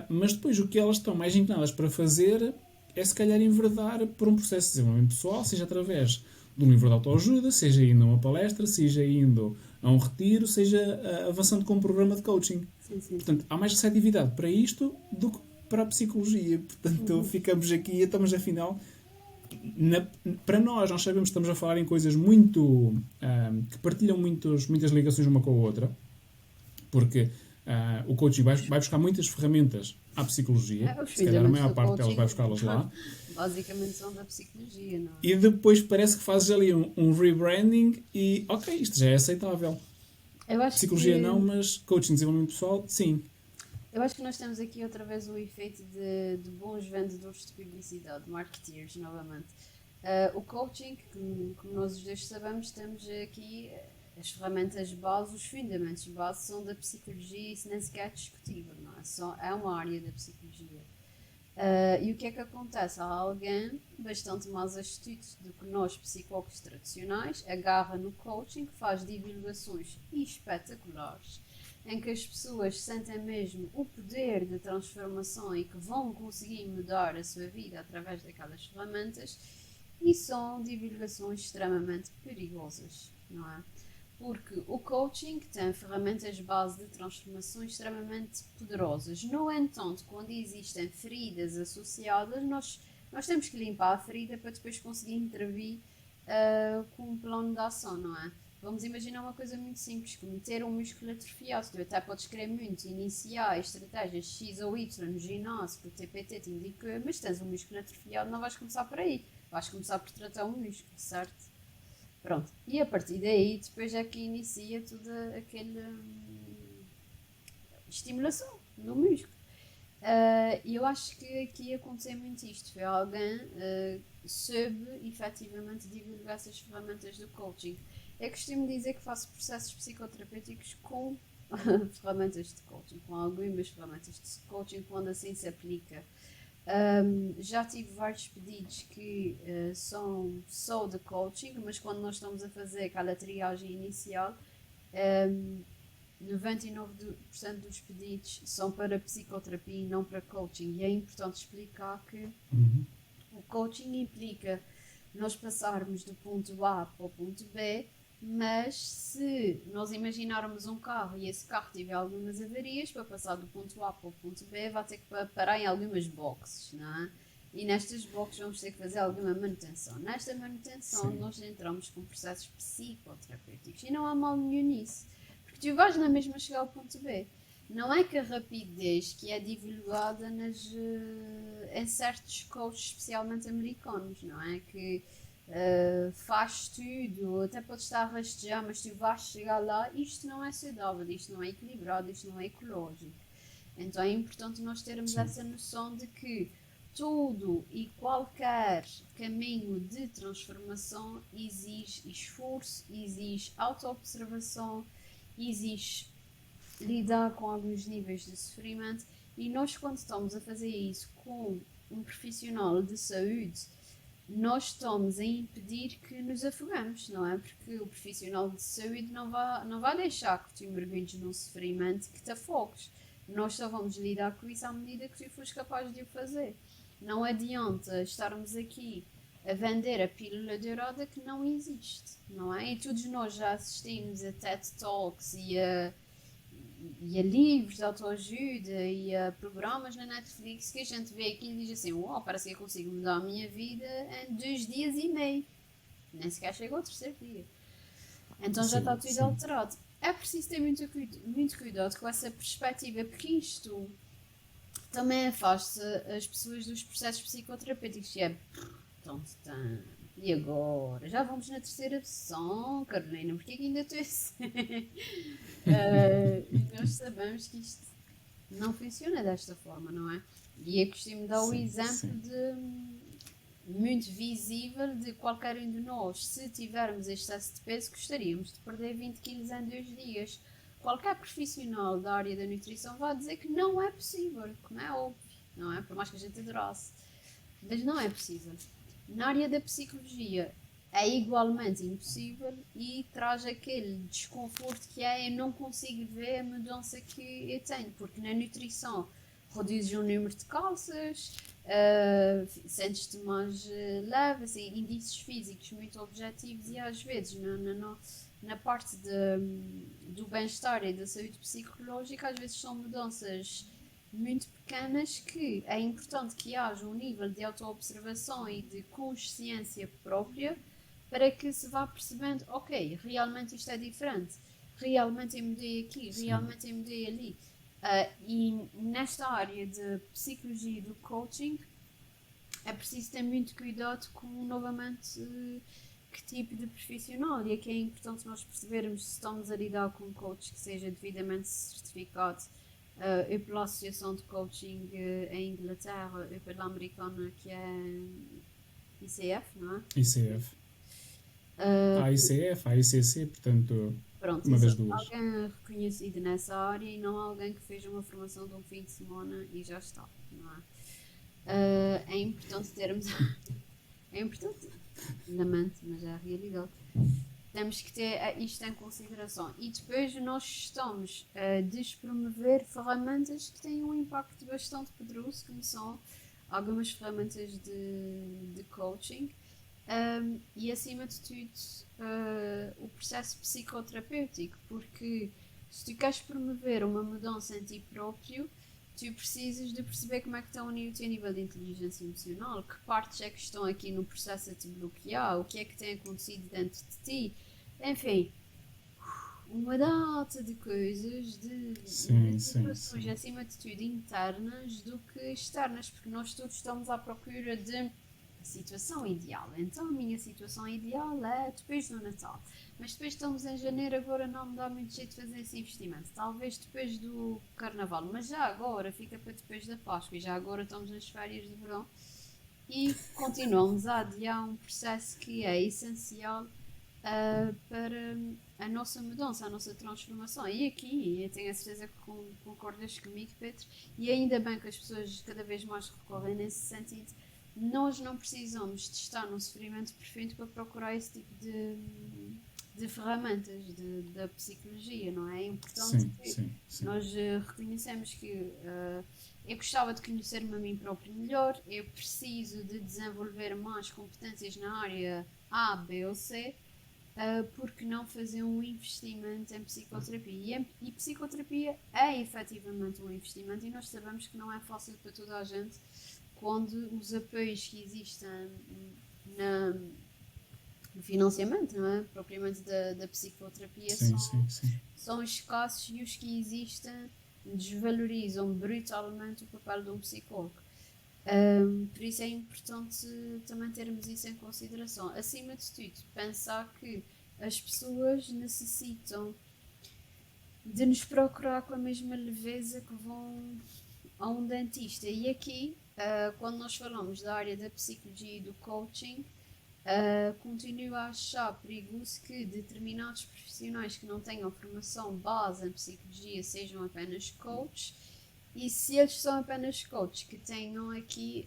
Mas depois o que elas estão mais inclinadas para fazer é se calhar enverdar por um processo de desenvolvimento pessoal, seja através de um livro de autoajuda, seja indo a uma palestra, seja indo a um retiro, seja avançando com um programa de coaching. Sim, sim. Portanto, há mais receptividade para isto do que para a psicologia. Portanto, ficamos aqui e estamos, afinal, para nós sabemos que estamos a falar em coisas muito que partilham muitas ligações uma com a outra, porque o coaching vai buscar muitas ferramentas à psicologia, Os se calhar a fundamentos maior do parte delas coaching, vai buscá-las lá, basicamente são da psicologia, não é? e depois parece que fazes ali um rebranding e ok, isto já é aceitável. Eu acho Psicologia que, não, mas coaching, desenvolvimento pessoal, sim. eu acho que nós temos aqui outra vez o efeito de bons vendedores de publicidade, marketeers, novamente. O coaching, como nós os dois sabemos, temos aqui as ferramentas base, os fundamentos base são da psicologia e isso nem sequer é discutível, não é? É uma área da psicologia. E o que é que acontece? Há alguém bastante mais astuto do que nós, psicólogos tradicionais, agarra no coaching, faz divulgações espetaculares, em que as pessoas sentem mesmo o poder de transformação e que vão conseguir mudar a sua vida através daquelas ferramentas, e são divulgações extremamente perigosas, não é? Porque o coaching tem ferramentas base de transformações extremamente poderosas. No entanto, quando existem feridas associadas, nós temos que limpar a ferida para depois conseguir intervir com um plano de ação, não é? Vamos imaginar uma coisa muito simples, como ter um músculo atrofiado. Tu até podes querer muito iniciar estratégias X ou Y no ginásio, que o TPT te indica, mas tens um músculo atrofiado, não vais começar por aí. Vais começar por tratar um músculo, certo? Pronto. E a partir daí, depois é que inicia toda aquela estimulação no músculo. E eu acho que aqui aconteceu muito isto. Foi alguém soube efetivamente divulgar essas ferramentas do coaching. Eu costumo dizer que faço processos psicoterapêuticos com ferramentas de coaching, com algumas ferramentas de coaching, quando assim se aplica. Já tive vários pedidos que são só de coaching, mas quando nós estamos a fazer aquela triagem inicial, 99% dos pedidos são para psicoterapia e não para coaching. E é importante explicar que o coaching implica nós passarmos do ponto A para o ponto B, mas se nós imaginarmos um carro e esse carro tiver algumas avarias, para passar do ponto A para o ponto B vai ter que parar em algumas boxes, não é? E nestas boxes vamos ter que fazer alguma manutenção. Nesta manutenção nós entramos com processos psicoterapêuticos e não há mal nenhum nisso, porque tu vais na mesma chegar ao ponto B. Não é que a rapidez que é divulgada em certos coaches, especialmente americanos, não é? Que faz tudo, até pode estar a rastejar, mas tu vais chegar lá, isto não é saudável, isto não é equilibrado, isto não é ecológico. Então é importante nós termos essa noção de que todo e qualquer caminho de transformação exige esforço, exige auto-observação, exige lidar com alguns níveis de sofrimento, e nós, quando estamos a fazer isso com um profissional de saúde, nós estamos a impedir que nos afogamos, não é? Porque o profissional de saúde não vai deixar que tu mergulhes num sofrimento que te afogues. Nós só vamos lidar com isso à medida que tu fores capaz de o fazer. Não adianta estarmos aqui a vender a pílula dourada que não existe, não é? E todos nós já assistimos a TED Talks e a livros de autoajuda e a programas na Netflix que a gente vê aqui e diz assim, uau, parece que eu consigo mudar a minha vida em 2 dias e meio. Nem sequer chega ao 3º dia. Então já está tudo alterado. É preciso ter muito cuidado com essa perspectiva, porque isto também afasta as pessoas dos processos psicoterapêuticos, que é e agora? Já vamos na 3ª sessão, Carolina, porque é que ainda estou assim? E nós sabemos que isto não funciona desta forma, não é? E eu costumo dar o exemplo muito visível de qualquer um de nós. Se tivermos excesso de peso, gostaríamos de perder 20 kg em 2 dias. Qualquer profissional da área da nutrição vai dizer que não é possível, como é óbvio, não é? Por mais que a gente adorasse. Mas não é possível. Na área da psicologia é igualmente impossível e traz aquele desconforto que é eu não consigo ver a mudança que eu tenho, porque na nutrição reduzes o número de calças, sentes-te mais leve, assim, indícios físicos muito objetivos, e às vezes na parte do bem-estar e da saúde psicológica, às vezes são mudanças muito pequenas que é importante que haja um nível de autoobservação e de consciência própria para que se vá percebendo, ok, realmente isto é diferente, realmente eu mudei aqui, realmente eu mudei ali. E nesta área de psicologia e do coaching é preciso ter muito cuidado com, novamente, que tipo de profissional. E aqui é importante nós percebermos se estamos a lidar com um coach que seja devidamente certificado ou pela Associação de Coaching em Inglaterra ou pela americana, que é ICF, não é? ICF. Há ICF, há ICC, portanto, Pronto, uma das duas. alguém reconhecido nessa área e não alguém que fez uma formação de um fim de semana e já está, não é? É importante termos. É importante, lamento, mas é a realidade. Temos que ter isto em consideração. E depois nós estamos a despromover ferramentas que têm um impacto bastante poderoso, como são algumas ferramentas de coaching. E acima de tudo o processo psicoterapêutico, porque se tu queres promover uma mudança em ti próprio, tu precisas de perceber como é que está o teu nível de inteligência emocional, que partes é que estão aqui no processo a te bloquear, o que é que tem acontecido dentro de ti, enfim, uma data de coisas, de situações acima de tudo internas do que externas, porque nós todos estamos à procura de situação ideal. Então a minha situação ideal é depois do Natal, mas depois estamos em janeiro, agora não me dá muito jeito de fazer esse investimento, talvez depois do Carnaval, mas já agora fica para depois da Páscoa e já agora estamos nas férias de verão e continuamos a adiar um processo que é essencial para a nossa mudança, a nossa transformação. E aqui, eu tenho a certeza que concordas comigo, Pedro, e ainda bem que as pessoas cada vez mais recorrem nesse sentido. Nós não precisamos de estar num sofrimento perfeito para procurar esse tipo de ferramentas da psicologia, não é? É importante que nós reconhecemos que eu gostava de conhecer-me a mim próprio melhor, eu preciso de desenvolver mais competências na área A, B ou C, porque não fazer um investimento em psicoterapia? E psicoterapia é efetivamente um investimento e nós sabemos que não é fácil para toda a gente, quando os apoios que existem no financiamento, não é? Propriamente da psicoterapia são escassos, e os que existem desvalorizam brutalmente o papel de um psicólogo. Por isso é importante também termos isso em consideração. Acima de tudo, pensar que as pessoas necessitam de nos procurar com a mesma leveza que vão a um dentista. E aqui, quando nós falamos da área da psicologia e do coaching, continuo a achar perigoso que determinados profissionais que não tenham formação base em psicologia sejam apenas coaches, e se eles são apenas coaches, que tenham aqui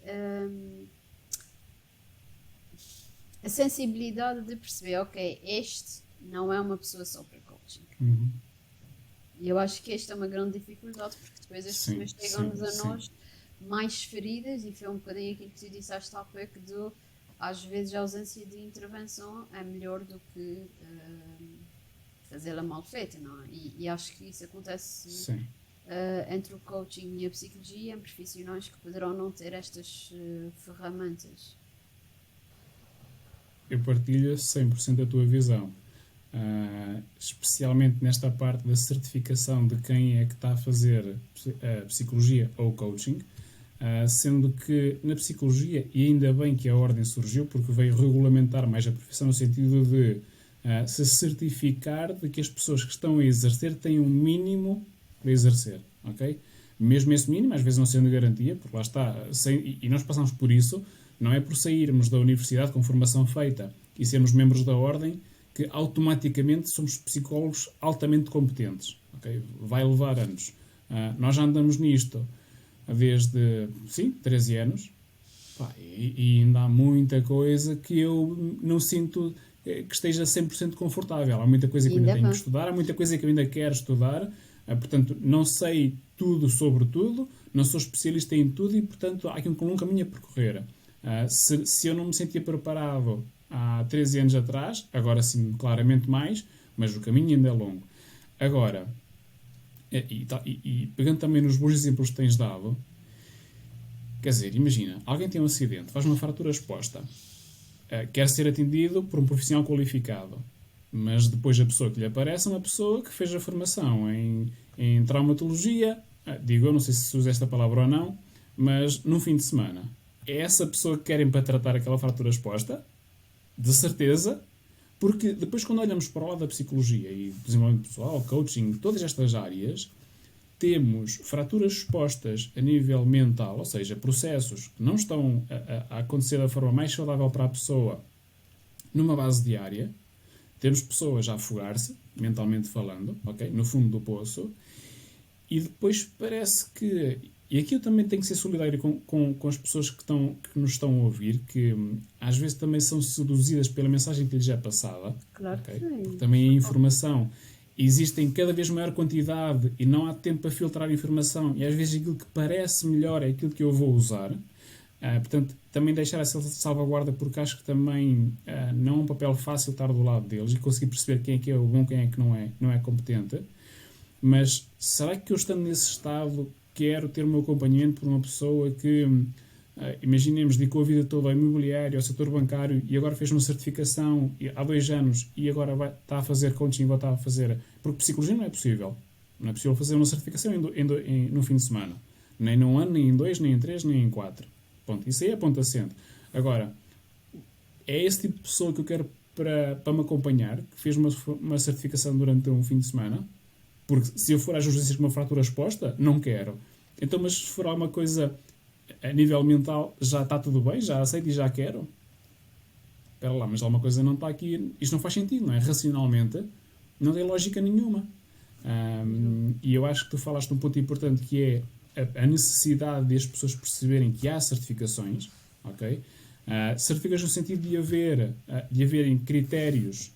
a sensibilidade de perceber, ok, este não é uma pessoa só para coaching. E eu acho que esta é uma grande dificuldade, porque depois as pessoas chegam-nos a nós mais feridas, e foi um bocadinho aquilo que tu disseste há pouco, às vezes a ausência de intervenção é melhor do que fazê-la mal feita, não é? E acho que isso acontece entre o coaching e a psicologia, em profissionais que poderão não ter estas ferramentas. Eu partilho 100% da tua visão. Especialmente nesta parte da certificação de quem é que está a fazer a psicologia ou coaching, sendo que na psicologia, e ainda bem que a ordem surgiu, porque veio regulamentar mais a profissão no sentido de se certificar de que as pessoas que estão a exercer têm um mínimo para exercer, ok? Mesmo esse mínimo, às vezes não sendo garantia, porque lá está, e nós passamos por isso, não é por sairmos da universidade com formação feita e sermos membros da ordem que automaticamente somos psicólogos altamente competentes. Okay? Vai levar anos. Nós já andamos nisto desde, 13 anos. E ainda há muita coisa que eu não sinto que esteja 100% confortável. Há muita coisa que eu ainda tenho que estudar, há muita coisa que eu ainda quero estudar. Portanto, não sei tudo sobre tudo, não sou especialista em tudo e, portanto, há aqui um caminho a percorrer. Se eu não me sentia preparado há 13 anos atrás, agora sim, claramente mais, mas o caminho ainda é longo. Agora, e pegando também nos bons exemplos que tens dado, quer dizer, imagina, alguém tem um acidente, faz uma fratura exposta, quer ser atendido por um profissional qualificado, mas depois a pessoa que lhe aparece é uma pessoa que fez a formação em traumatologia, digo eu, não sei se usa esta palavra ou não, mas num fim de semana. É essa pessoa que querem para tratar aquela fratura exposta? De certeza, porque depois quando olhamos para o lado da psicologia e desenvolvimento pessoal, coaching, todas estas áreas, temos fraturas expostas a nível mental, ou seja, processos que não estão a acontecer da forma mais saudável para a pessoa numa base diária. Temos pessoas a afogar-se, mentalmente falando, okay, no fundo do poço, e depois parece que... E aqui eu também tenho que ser solidário com as pessoas que nos estão a ouvir, que às vezes também são seduzidas pela mensagem que lhes é passada. Claro Okay? que sim. Porque também a informação existe em cada vez maior quantidade e não há tempo para filtrar a informação. E às vezes aquilo que parece melhor é aquilo que eu vou usar. Portanto, também deixar essa salvaguarda, porque acho que também não é um papel fácil estar do lado deles e conseguir perceber quem é que é o bom, quem é que não é competente. Mas será que eu, estando nesse estado, quero ter o meu acompanhamento por uma pessoa que, imaginemos, dedicou a vida toda ao imobiliário, ao setor bancário e agora fez uma certificação há 2 anos e agora está a fazer coaching, agora está a fazer... Porque psicologia não é possível. Não é possível fazer uma certificação no fim de semana. Nem num ano, nem em 2, nem em 3, nem em 4. Ponto. Isso aí é ponto assente. Agora, é esse tipo de pessoa que eu quero para me acompanhar, que fez uma certificação durante um fim de semana. Porque se eu for às urgências com uma fratura exposta, não quero. Então, mas se for alguma coisa a nível mental, já está tudo bem, já aceito e já quero. Espera lá, mas alguma coisa não está aqui. Isto não faz sentido, não é? Racionalmente, não tem lógica nenhuma. E eu acho que tu falaste um ponto importante, que é a necessidade de as pessoas perceberem que há certificações, ok? Certificações no sentido de haverem critérios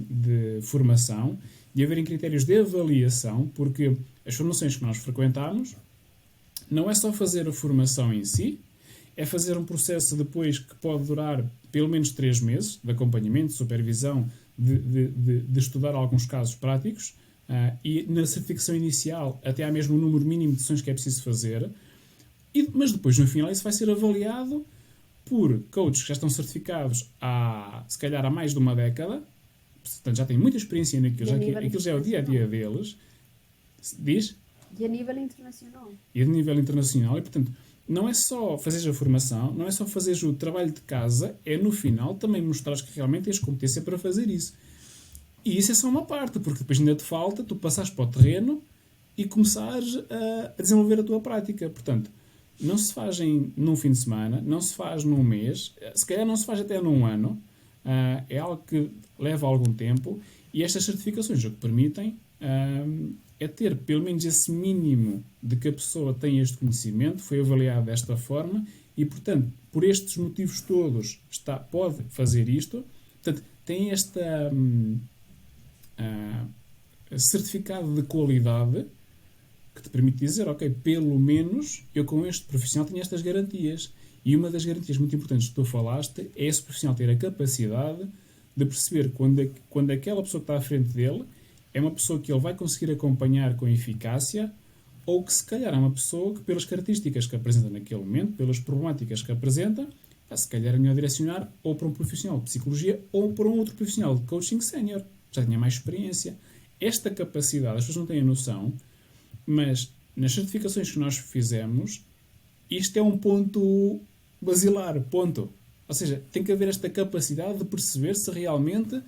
de formação, de haverem critérios de avaliação, porque as formações que nós frequentamos não é só fazer a formação em si, é fazer um processo depois que pode durar pelo menos 3 meses de acompanhamento, de supervisão, de estudar alguns casos práticos, e na certificação inicial até há mesmo um número mínimo de sessões que é preciso fazer, mas depois no final isso vai ser avaliado por coaches que já estão certificados se calhar há mais de uma década, portanto já têm muita experiência naquilo, aquilo já é o dia-a-dia deles. Diz? E a nível internacional. E a nível internacional, e portanto não é só fazeres a formação, não é só fazeres o trabalho de casa, é no final também mostrares que realmente tens competência para fazer isso. E isso é só uma parte, porque depois ainda te falta tu passares para o terreno e começares a desenvolver a tua prática. Portanto, não se faz num fim de semana, não se faz num mês, se calhar não se faz até num ano. É algo que leva algum tempo, e estas certificações o que permitem é ter pelo menos esse mínimo de que a pessoa tem este conhecimento, foi avaliado desta forma e, portanto, por estes motivos todos pode fazer isto. Portanto, tem este certificado de qualidade que te permite dizer, ok, pelo menos eu com este profissional tenho estas garantias. E uma das garantias muito importantes que tu falaste é esse profissional ter a capacidade de perceber quando aquela pessoa que está à frente dele é uma pessoa que ele vai conseguir acompanhar com eficácia, ou que se calhar é uma pessoa que, pelas características que apresenta naquele momento, pelas problemáticas que apresenta, se calhar é melhor direcionar ou para um profissional de psicologia ou para um outro profissional de coaching sénior, já tinha mais experiência. Esta capacidade, as pessoas não têm a noção, mas nas certificações que nós fizemos, isto é um ponto basilar, ponto. Ou seja, tem que haver esta capacidade de perceber se realmente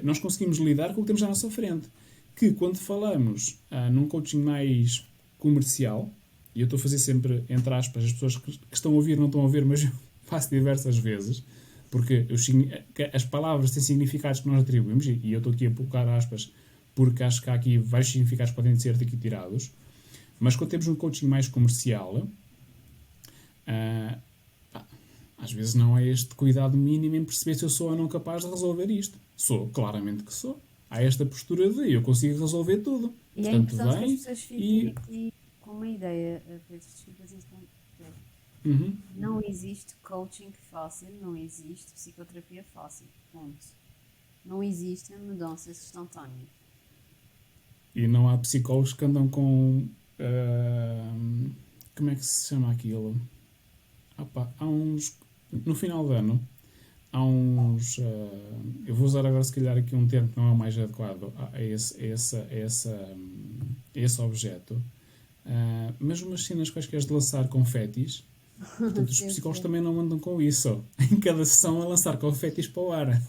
nós conseguimos lidar com o que temos à nossa frente. Que quando falamos num coaching mais comercial, e eu estou a fazer sempre, entre aspas, as pessoas que estão a ouvir não estão a ouvir, mas eu faço diversas vezes, porque as palavras têm significados que nós atribuímos, e eu estou aqui a colocar aspas, porque acho que há aqui vários significados que podem ser daqui tirados. Mas quando temos um coaching mais comercial, às vezes não é este cuidado mínimo em perceber se eu sou ou não capaz de resolver isto. Sou, claramente que sou. Há esta postura de eu consigo resolver tudo. E portanto, é importante que as vem pessoas fiquem aqui com uma ideia, Pedro, desculpa se isto não existe coaching fácil, não existe psicoterapia fácil. Ponto. Não existem mudanças instantâneas. E não há psicólogos que andam com... como é que se chama aquilo? Há uns... No final do ano, há uns... eu vou usar agora, se calhar, aqui um termo que não é o mais adequado a esse objeto. Mas umas cenas quaisquer de lançar confetis. Portanto, os psicólogos também não andam com isso. Em cada sessão a lançar confetis para o ar.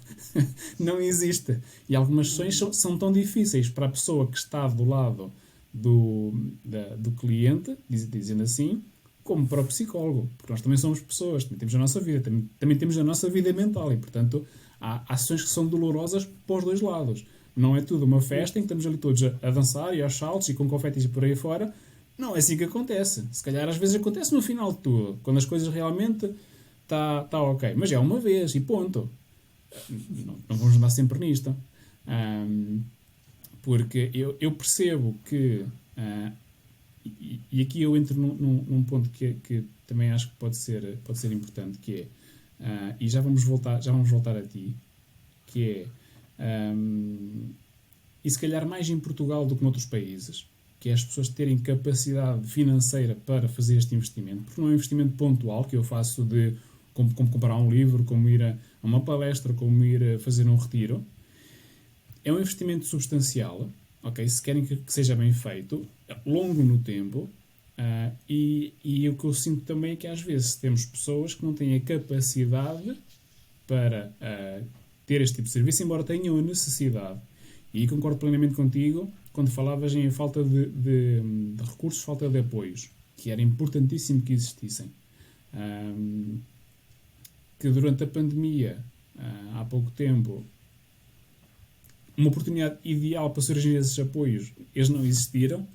Não existe. E algumas sessões são tão difíceis para a pessoa que está do lado do cliente, dizendo assim, como para o psicólogo. Porque nós também somos pessoas, também temos a nossa vida, também temos a nossa vida mental. E, portanto, há sessões que são dolorosas para os dois lados. Não é tudo uma festa em que estamos ali todos a dançar e aos saltos e com confetis por aí fora. Não é assim que acontece. Se calhar às vezes acontece no final de tudo, quando as coisas realmente tá ok. Mas é uma vez e ponto. Não vamos andar sempre nisto. Porque eu percebo que... e aqui eu entro num ponto que também acho que pode ser importante, que é... e já vamos voltar a ti, que é... e se calhar mais em Portugal do que noutros países, que é as pessoas terem capacidade financeira para fazer este investimento, porque não é um investimento pontual que eu faço de como comprar um livro, como ir a uma palestra, como ir a fazer um retiro. É um investimento substancial, ok? Se querem que seja bem feito, longo no tempo, e o que eu sinto também é que às vezes temos pessoas que não têm a capacidade para ter este tipo de serviço, embora tenham a necessidade. E concordo plenamente contigo quando falavas em falta de recursos, falta de apoios, que era importantíssimo que existissem. Que durante a pandemia, há pouco tempo, uma oportunidade ideal para surgir esses apoios, eles não existiram.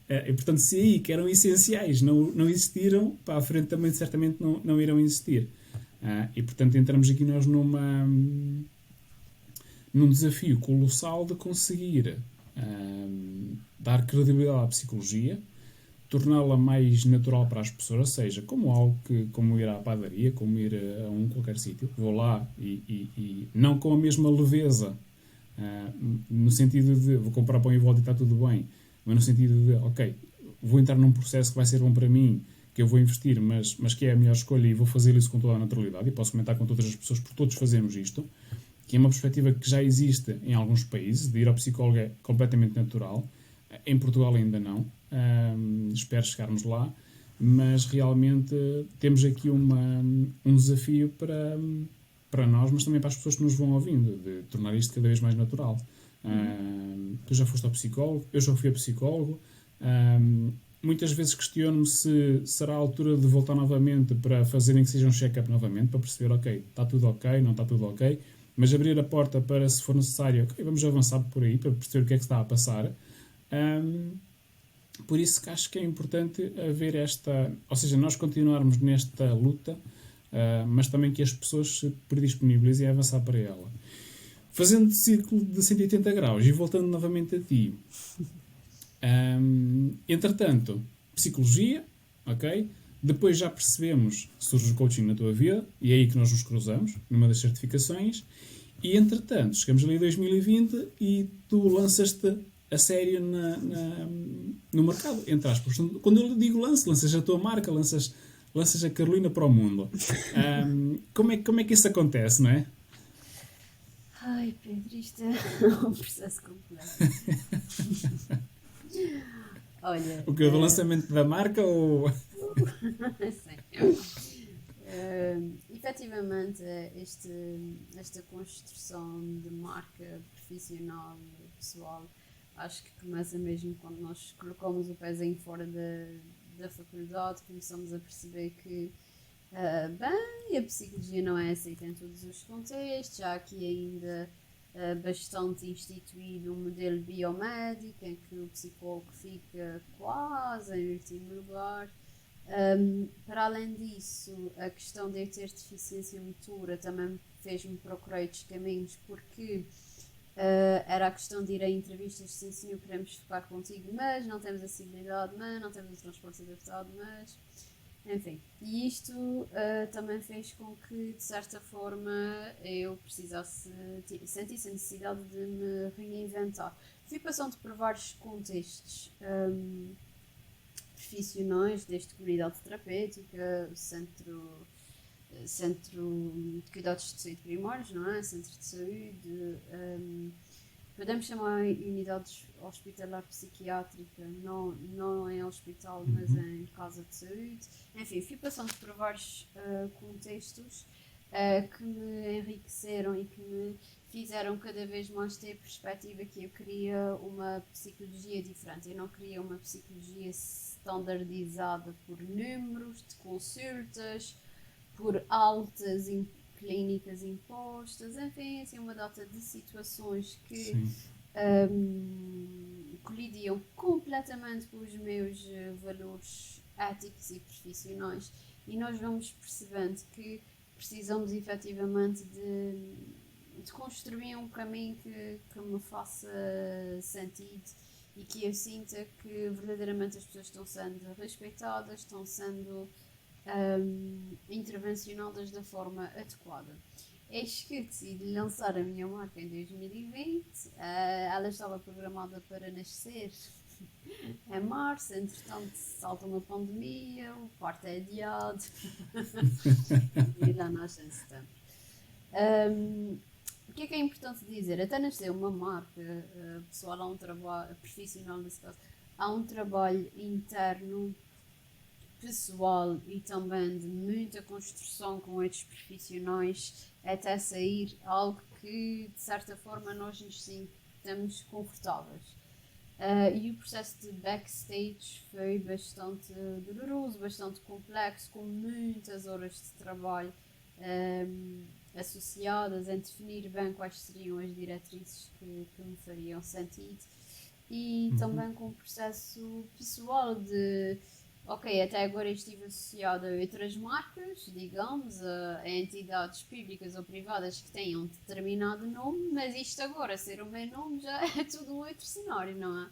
E, portanto, se aí que eram essenciais não existiram, para a frente também certamente não irão existir. E, portanto, entramos aqui nós num desafio colossal de conseguir dar credibilidade à psicologia, torná-la mais natural para as pessoas, ou seja, como ir à padaria, como ir a qualquer sítio. Vou lá e não com a mesma leveza, no sentido de vou comprar pão e volta e está tudo bem, mas no sentido de, ok, vou entrar num processo que vai ser bom para mim, que eu vou investir, mas que é a melhor escolha e vou fazer isso com toda a naturalidade e posso comentar com todas as pessoas, porque todos fazemos isto, que é uma perspectiva que já existe em alguns países, de ir ao psicólogo é completamente natural. Em Portugal ainda não. Espero chegarmos lá. Mas realmente temos aqui um desafio para nós, mas também para as pessoas que nos vão ouvindo, de tornar isto cada vez mais natural. Tu já foste ao psicólogo, eu já fui a psicólogo. Muitas vezes questiono-me se será a altura de voltar novamente para fazerem que seja um check-up novamente, para perceber, ok, está tudo ok, não está tudo ok. Mas abrir a porta para, se for necessário, ok, vamos avançar por aí para perceber o que é que está a passar. Por isso que acho que é importante haver ou seja, nós continuarmos nesta luta, mas também que as pessoas se predisponibilizem a avançar para ela. Fazendo círculo de 180 graus e voltando novamente a ti. Entretanto, psicologia, ok? Depois já percebemos, surge o coaching na tua vida, e é aí que nós nos cruzamos, numa das certificações, e entretanto, chegamos ali em 2020 e tu lanças-te a sério no mercado, entre aspas. Quando eu digo lanças a tua marca, lanças a Carolina para o mundo. Como é que isso acontece, não é? Ai, Pedro, isto é um processo complexo. Olha... O que? Do lançamento da marca ou... Sim. Efetivamente, esta construção de marca profissional, pessoal, acho que começa mesmo quando nós colocamos o pezinho fora da faculdade, começamos a perceber que a psicologia não é aceita em todos os contextos, há aqui ainda bastante instituído um modelo biomédico em que o psicólogo fica quase em último lugar. Para além disso, a questão de eu ter deficiência motora também fez-me procurar outros caminhos, porque era a questão de ir a entrevistas, sim senhor, queremos ficar contigo, mas não temos acessibilidade, mas não temos o transporte adaptado, mas... Enfim, e isto também fez com que, de certa forma, eu sentisse a necessidade de me reinventar. Fui passando por vários contextos profissionais, desde comunidade terapêutica, centro de cuidados de saúde primários, não é? Centro de saúde, podemos chamar unidades hospitalar psiquiátrica, não em hospital, mas em casa de saúde. Enfim, fui passando por vários contextos que me enriqueceram e que me fizeram cada vez mais ter a perspectiva que eu queria uma psicologia diferente. Eu não queria uma psicologia standardizada por números de consultas, por altas clínicas impostas, enfim, assim, uma data de situações que colidiam completamente com os meus valores éticos e profissionais, e nós vamos percebendo que precisamos efetivamente de construir um caminho que me faça sentido e que eu sinta que verdadeiramente as pessoas estão sendo respeitadas, estão sendo intervencionadas da forma adequada. Eis que decidi lançar a minha marca em 2020. Ela estava programada para nascer em março, entretanto salta uma pandemia, o parto é adiado e lá nasce em setembro. O que é importante dizer? Até nascer uma marca pessoal, há um trabalho profissional nesse caso, há um trabalho interno pessoal e também de muita construção com outros profissionais até sair algo que de certa forma nós nos sintamos confortáveis. E o processo de backstage foi bastante doloroso, bastante complexo, com muitas horas de trabalho associadas em definir bem quais seriam as diretrizes que me fariam sentido, e também com um processo pessoal de ok, até agora estive associada a outras marcas, digamos, a entidades públicas ou privadas que tenham determinado nome, mas isto agora, ser o meu nome, já é tudo um outro cenário, não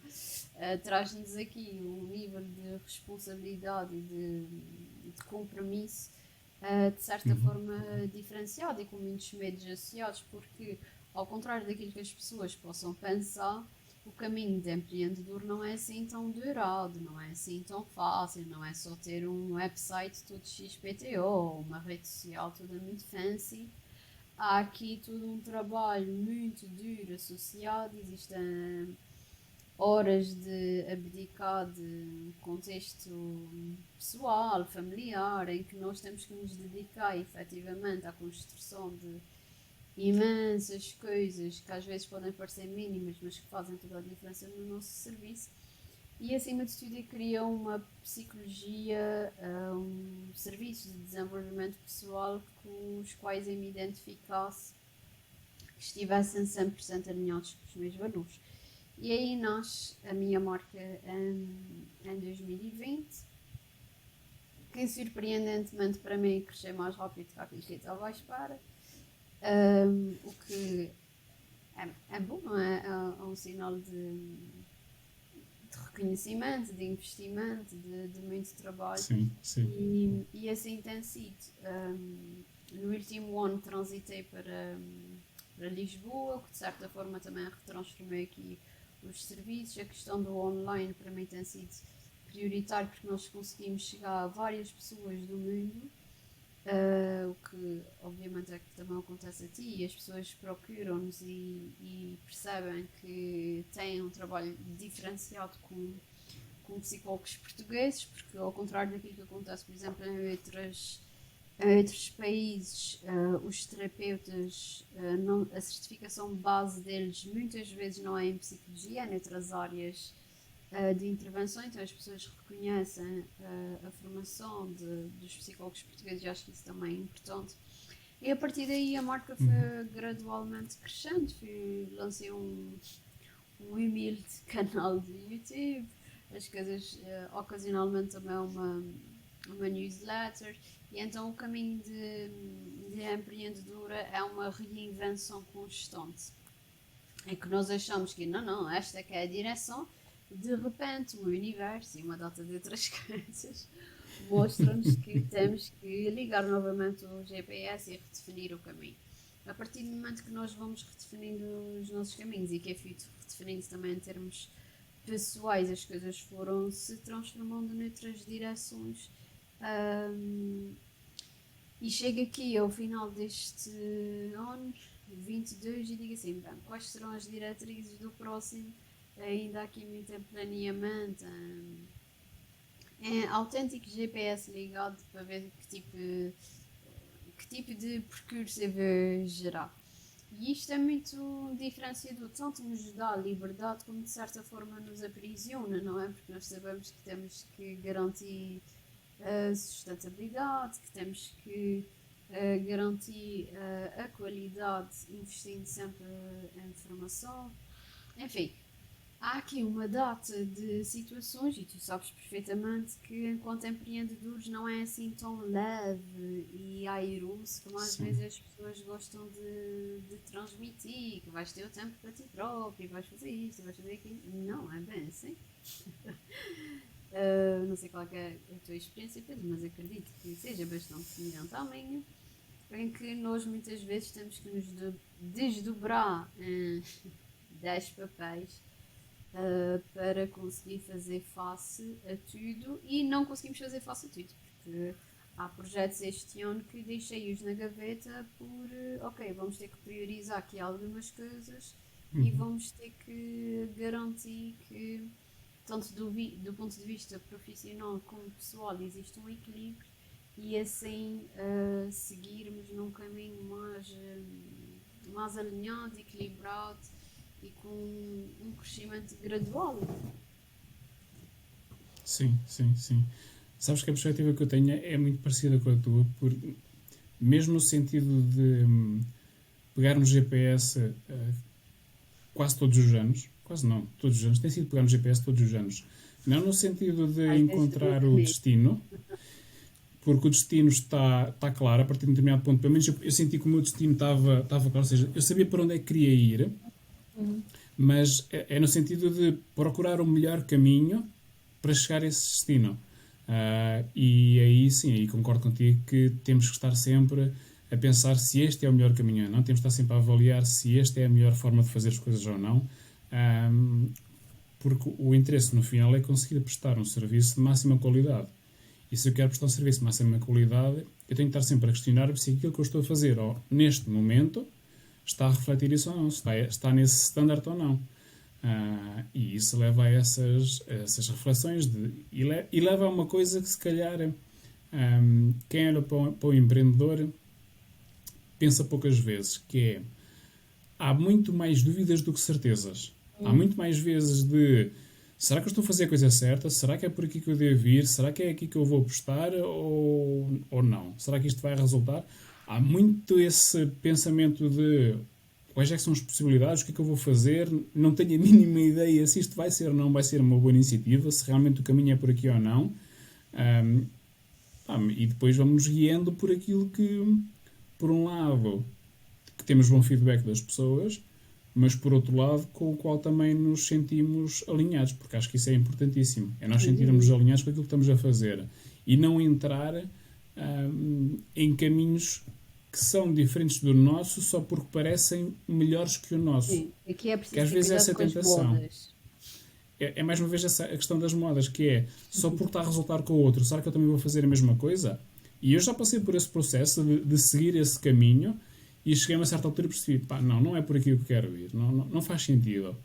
é? Traz-nos aqui um nível de responsabilidade e de compromisso, de certa forma, diferenciado e com muitos medos associados, porque, ao contrário daquilo que as pessoas possam pensar, o caminho de empreendedor não é assim tão dourado, não é assim tão fácil, não é só ter um website todo XPTO, uma rede social toda muito fancy. Há aqui todo um trabalho muito duro associado, existem horas de abdicar de contexto pessoal, familiar, em que nós temos que nos dedicar efetivamente à construção de imensas coisas que às vezes podem parecer mínimas, mas que fazem toda a diferença no nosso serviço. E acima de tudo, eu queria uma psicologia, um serviço de desenvolvimento pessoal com os quais eu me identificasse, que estivessem 100% alinhados com os meus valores. E aí nasce a minha marca em 2020, que surpreendentemente para mim cresceu mais rápido do que aquilo que eu estava à espera. O que é bom, não é? É um sinal de reconhecimento, de investimento, de muito trabalho. Sim, sim. E assim tem sido. No último ano transitei para Lisboa, que de certa forma também retransformei aqui os serviços. A questão do online para mim tem sido prioritário, porque nós conseguimos chegar a várias pessoas do mundo. O que obviamente é que também acontece a ti, e as pessoas procuram-nos e percebem que têm um trabalho diferenciado com psicólogos portugueses, porque ao contrário daquilo que acontece, por exemplo, em outros países, os terapeutas, a certificação base deles muitas vezes não é em psicologia, é noutras áreas de intervenção, então as pessoas reconhecem a formação dos psicólogos portugueses, e acho que isso também é importante. E a partir daí a marca foi gradualmente crescendo, lancei um humilde canal de YouTube, as coisas ocasionalmente também uma newsletter, e então o caminho de empreendedora é uma reinvenção constante, em que nós achamos que não, esta é que é a direção. De repente o universo e uma data de outras coisas mostram-nos que temos que ligar novamente o GPS e redefinir o caminho. A partir do momento que nós vamos redefinindo os nossos caminhos e que é feito redefinindo também em termos pessoais, as coisas foram se transformando noutras direções. E chego aqui ao final deste ano, 22, e digo assim, bem, quais serão as diretrizes do próximo? Ainda aqui muito em planeamento, autêntico GPS ligado para ver que tipo de percurso eu vou gerar. E isto é muito diferenciador, tanto nos dá liberdade como de certa forma nos aprisiona, não é? Porque nós sabemos que temos que garantir a sustentabilidade, que temos que garantir a qualidade, investindo sempre em formação. Enfim, há aqui uma data de situações, e tu sabes perfeitamente que enquanto empreendedores não é assim tão leve e airoso como às Sim. vezes as pessoas gostam de transmitir, que vais ter o tempo para ti próprio, vais fazer isto, vais fazer aquilo. Não é bem assim. Não sei qual é a tua experiência, Pedro, mas acredito que seja bastante semelhante à minha, em que nós muitas vezes temos que nos desdobrar em 10 papéis para conseguir fazer face a tudo, e não conseguimos fazer face a tudo, porque há projetos este ano que deixei-os na gaveta por, ok, vamos ter que priorizar aqui algumas coisas e vamos ter que garantir que tanto do ponto de vista profissional como pessoal existe um equilíbrio e assim seguirmos num caminho mais alinhado, equilibrado e com um crescimento gradual. Sim, sim, sim. Sabes que a perspectiva que eu tenho é muito parecida com a tua, mesmo no sentido de pegar no GPS quase todos os anos, quase não, todos os anos, tem sido pegar no GPS todos os anos. Não no sentido de Às vezes encontrar o destino, porque o destino está claro a partir de um determinado ponto. Pelo menos eu senti que o meu destino estava claro, ou seja, eu sabia para onde é que queria ir, mas é no sentido de procurar o melhor caminho para chegar a esse destino. E aí sim, aí concordo contigo que temos que estar sempre a pensar se este é o melhor caminho ou não, temos que estar sempre a avaliar se esta é a melhor forma de fazer as coisas ou não, porque o interesse no final é conseguir prestar um serviço de máxima qualidade. E se eu quero prestar um serviço de máxima qualidade, eu tenho que estar sempre a questionar se aquilo que eu estou a fazer neste momento está a refletir isso ou não, se está nesse standard ou não. E isso leva a essas reflexões e leva a uma coisa que se calhar quem olha para o empreendedor pensa poucas vezes, que é há muito mais dúvidas do que certezas. Há muito mais vezes de será que eu estou a fazer a coisa certa? Será que é por aqui que eu devo ir? Será que é aqui que eu vou apostar ou não? Será que isto vai resultar? Há muito esse pensamento de quais é que são as possibilidades, o que é que eu vou fazer? Não tenho a mínima ideia se isto vai ser ou não vai ser uma boa iniciativa, se realmente o caminho é por aqui ou não. E depois vamos guiando por aquilo que, por um lado, que temos bom feedback das pessoas, mas por outro lado, com o qual também nos sentimos alinhados, porque acho que isso é importantíssimo. É nós sentirmos alinhados com aquilo que estamos a fazer e não entrar em caminhos que são diferentes do nosso só porque parecem melhores que o nosso. Sim, aqui é Que preciso às ter vezes cuidado essa com as tentação. modas. É mais uma vez a questão das modas, que é só porque está a resultar com o outro, será que eu também vou fazer a mesma coisa? E eu já passei por esse processo de seguir esse caminho e cheguei a uma certa altura e percebi, não é por aqui que eu quero ir, não faz sentido.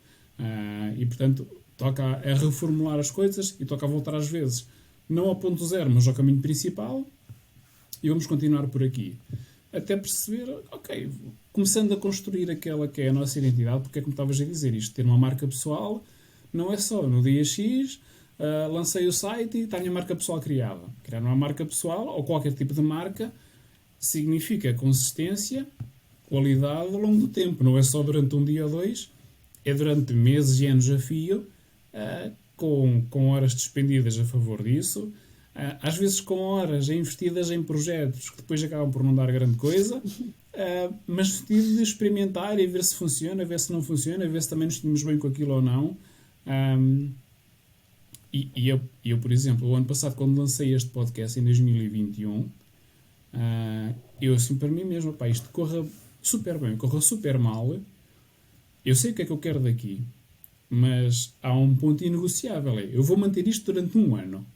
E portanto, toca a reformular as coisas e toca a voltar às vezes, não ao ponto zero, mas ao caminho principal, e vamos continuar por aqui. Até perceber, ok, começando a construir aquela que é a nossa identidade, porque é como estavas a dizer, isto ter uma marca pessoal não é só no dia X, lancei o site e está a minha marca pessoal criada. Criar uma marca pessoal, ou qualquer tipo de marca, significa consistência, qualidade ao longo do tempo. Não é só durante um dia ou dois, é durante meses e anos a fio, com horas despendidas a favor disso, às vezes com horas investidas em projetos que depois acabam por não dar grande coisa, mas no sentido de experimentar e ver se funciona, ver se não funciona, ver se também nos sentimos bem com aquilo ou não. E eu, por exemplo, o ano passado, quando lancei este podcast, em 2021, eu assim para mim mesmo, pá, isto corra super bem, corra super mal, eu sei o que é que eu quero daqui, mas há um ponto inegociável, eu vou manter isto durante um ano.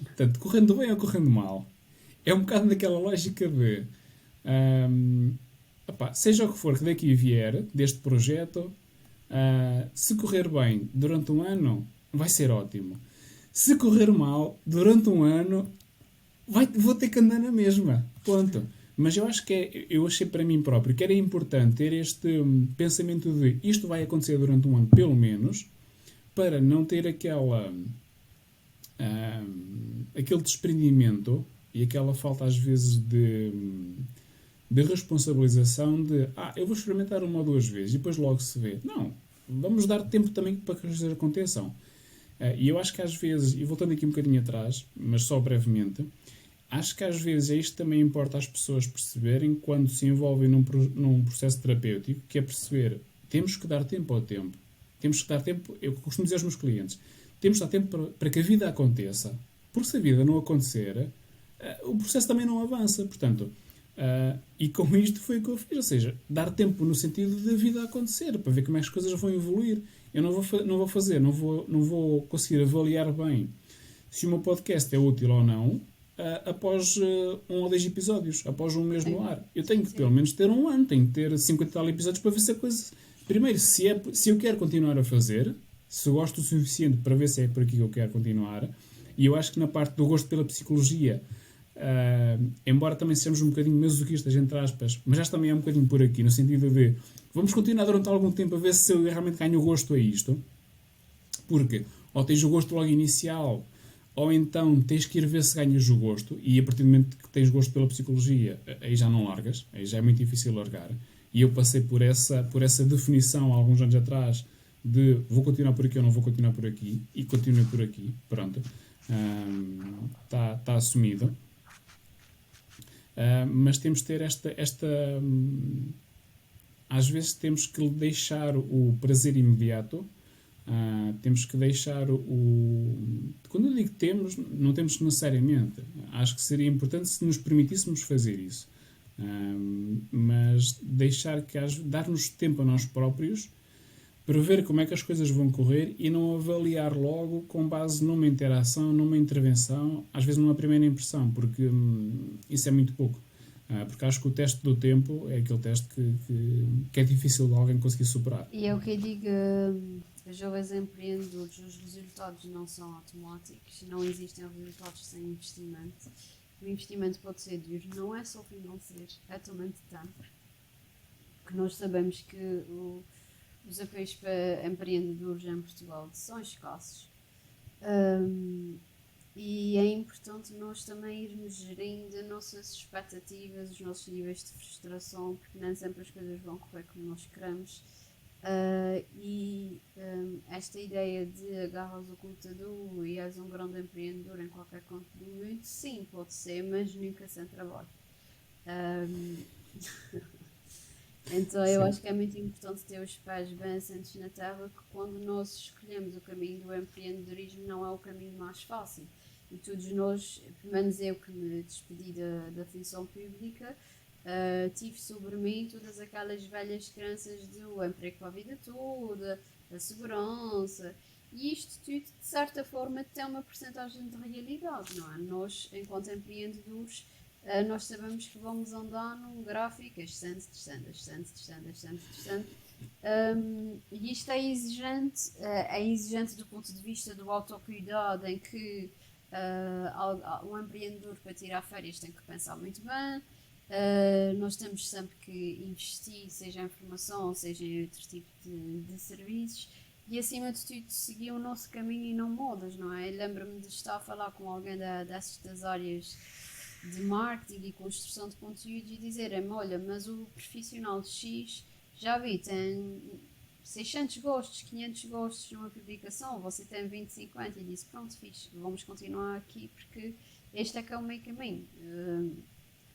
Portanto, correndo bem ou correndo mal. É um bocado naquela lógica de opá, seja o que for que daqui vier, deste projeto, se correr bem durante um ano, vai ser ótimo. Se correr mal durante um ano, vou ter que andar na mesma. Ponto. Mas eu acho que eu achei para mim próprio que era importante ter este pensamento de isto vai acontecer durante um ano, pelo menos, para não ter aquele desprendimento e aquela falta às vezes de responsabilização de eu vou experimentar uma ou duas vezes e depois logo se vê. Não, vamos dar tempo também para que as coisas aconteçam. E eu acho que às vezes, e voltando aqui um bocadinho atrás, mas só brevemente, acho que às vezes isto também importa às pessoas perceberem quando se envolvem num processo terapêutico, que é perceber, temos que dar tempo ao tempo. Temos que dar tempo, eu costumo dizer aos meus clientes, temos que dar tempo para que a vida aconteça. Porque se a vida não acontecer, o processo também não avança. Portanto, e com isto foi o que eu fiz. Ou seja, dar tempo no sentido da vida acontecer, para ver como é que as coisas vão evoluir. Eu não vou conseguir avaliar bem se o meu podcast é útil ou não após um ou 10 episódios, após um mês no ar. Eu tenho que pelo menos ter um ano, tenho que ter 50 e tal episódios para ver se a coisa... Primeiro, se eu quero continuar a fazer, se gosto o suficiente para ver se é por aqui que eu quero continuar. E eu acho que na parte do gosto pela psicologia, embora também sejamos um bocadinho masoquistas, entre aspas, mas já também é um bocadinho por aqui, no sentido de vamos continuar durante algum tempo a ver se eu realmente ganho gosto a isto. Porque ou tens o gosto logo inicial, ou então tens que ir ver se ganhas o gosto, e a partir do momento que tens gosto pela psicologia, aí já não largas, aí já é muito difícil largar. E eu passei por essa definição há alguns anos atrás de vou continuar por aqui ou não vou continuar por aqui, e continuei por aqui, pronto. Está assumido. Mas temos de ter às vezes temos que deixar o prazer imediato. Temos que deixar quando eu digo temos, não temos necessariamente. Acho que seria importante se nos permitíssemos fazer isso. Mas dar-nos tempo a nós próprios para ver como é que as coisas vão correr e não avaliar logo com base numa interação, numa intervenção, às vezes numa primeira impressão, porque isso é muito pouco. Porque acho que o teste do tempo é aquele teste que é difícil de alguém conseguir superar. E é o que eu digo, os jovens empreendedores, os resultados não são automáticos, não existem resultados sem investimento. O investimento pode ser duro, não é só financeiro, é também de tempo. Porque nós sabemos que os apoios para empreendedores em Portugal são escassos. E é importante nós também irmos gerindo as nossas expectativas, os nossos níveis de frustração, porque nem sempre as coisas vão correr como nós queremos. Esta ideia de agarras o computador e és um grande empreendedor em qualquer canto do mundo, sim, pode ser, mas nunca sem trabalho. Então eu acho que é muito importante ter os pés bem assentes na terra, que quando nós escolhemos o caminho do empreendedorismo não é o caminho mais fácil. E todos nós, pelo menos eu que me despedi da função pública, tive sobre mim todas aquelas velhas crenças do emprego para a vida toda, da segurança, e isto tudo de certa forma tem uma porcentagem de realidade, não é? Nós, enquanto empreendedores, nós sabemos que vamos andar num gráfico ascendente, descende. E isto é exigente do ponto de vista do autocuidado, em que um empreendedor para tirar férias tem que pensar muito bem. Nós temos sempre que investir, seja em formação, seja em outro tipo de serviços, e acima de tudo seguir o nosso caminho e não modas, não é? Lembro-me de estar a falar com alguém das áreas de marketing e construção de conteúdos e dizerem-me, olha, mas o profissional de X, já vi, tem 600 gostos, 500 gostos numa publicação, você tem 20, 50, e disse, pronto, fixe, vamos continuar aqui porque este é que é o meu caminho.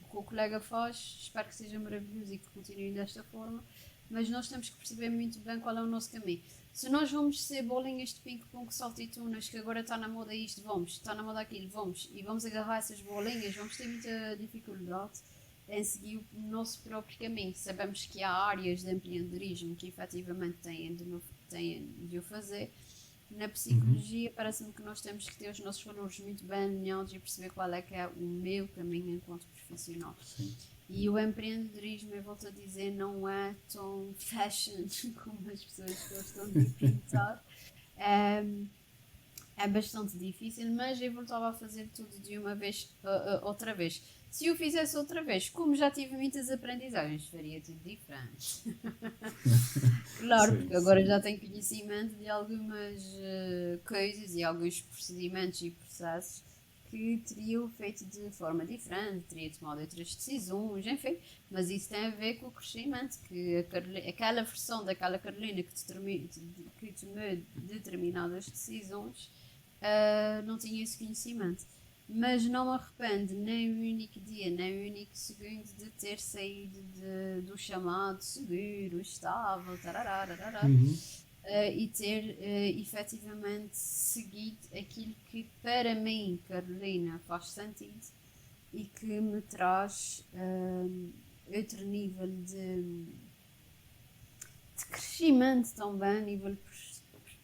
O que o colega faz, espero que seja maravilhoso e que continue desta forma, mas nós temos que perceber muito bem qual é o nosso caminho. Se nós vamos ser bolinhas de ping-pong saltitunas, que agora está na moda isto, vamos, está na moda aquilo, vamos, e vamos agarrar essas bolinhas, vamos ter muita dificuldade em seguir o nosso próprio caminho. Sabemos que há áreas de empreendedorismo que efetivamente têm de o fazer. Na psicologia, parece-me que nós temos que ter os nossos valores muito bem alinhados e perceber qual é que é o meu caminho enquanto profissional. Sim. E o empreendedorismo, eu volto a dizer, não é tão fashion como as pessoas gostam de pintar. É bastante difícil, mas eu voltava a fazer tudo de uma vez, outra vez. Se eu fizesse outra vez, como já tive muitas aprendizagens, faria tudo diferente. Claro, Sim, porque agora sim. já tenho conhecimento de algumas coisas e alguns procedimentos e processos que teriam feito de forma diferente, teria tomado outras decisões, enfim. Mas isso tem a ver com o crescimento, que aquela versão daquela Carolina que tomou determinadas decisões não tinha esse conhecimento. Mas não me arrependo nem um único dia, nem um único segundo de ter saído do chamado seguro, estável, tarará, Uhum. e ter efetivamente seguido aquilo que para mim, Carolina, faz sentido e que me traz outro nível de crescimento também, a nível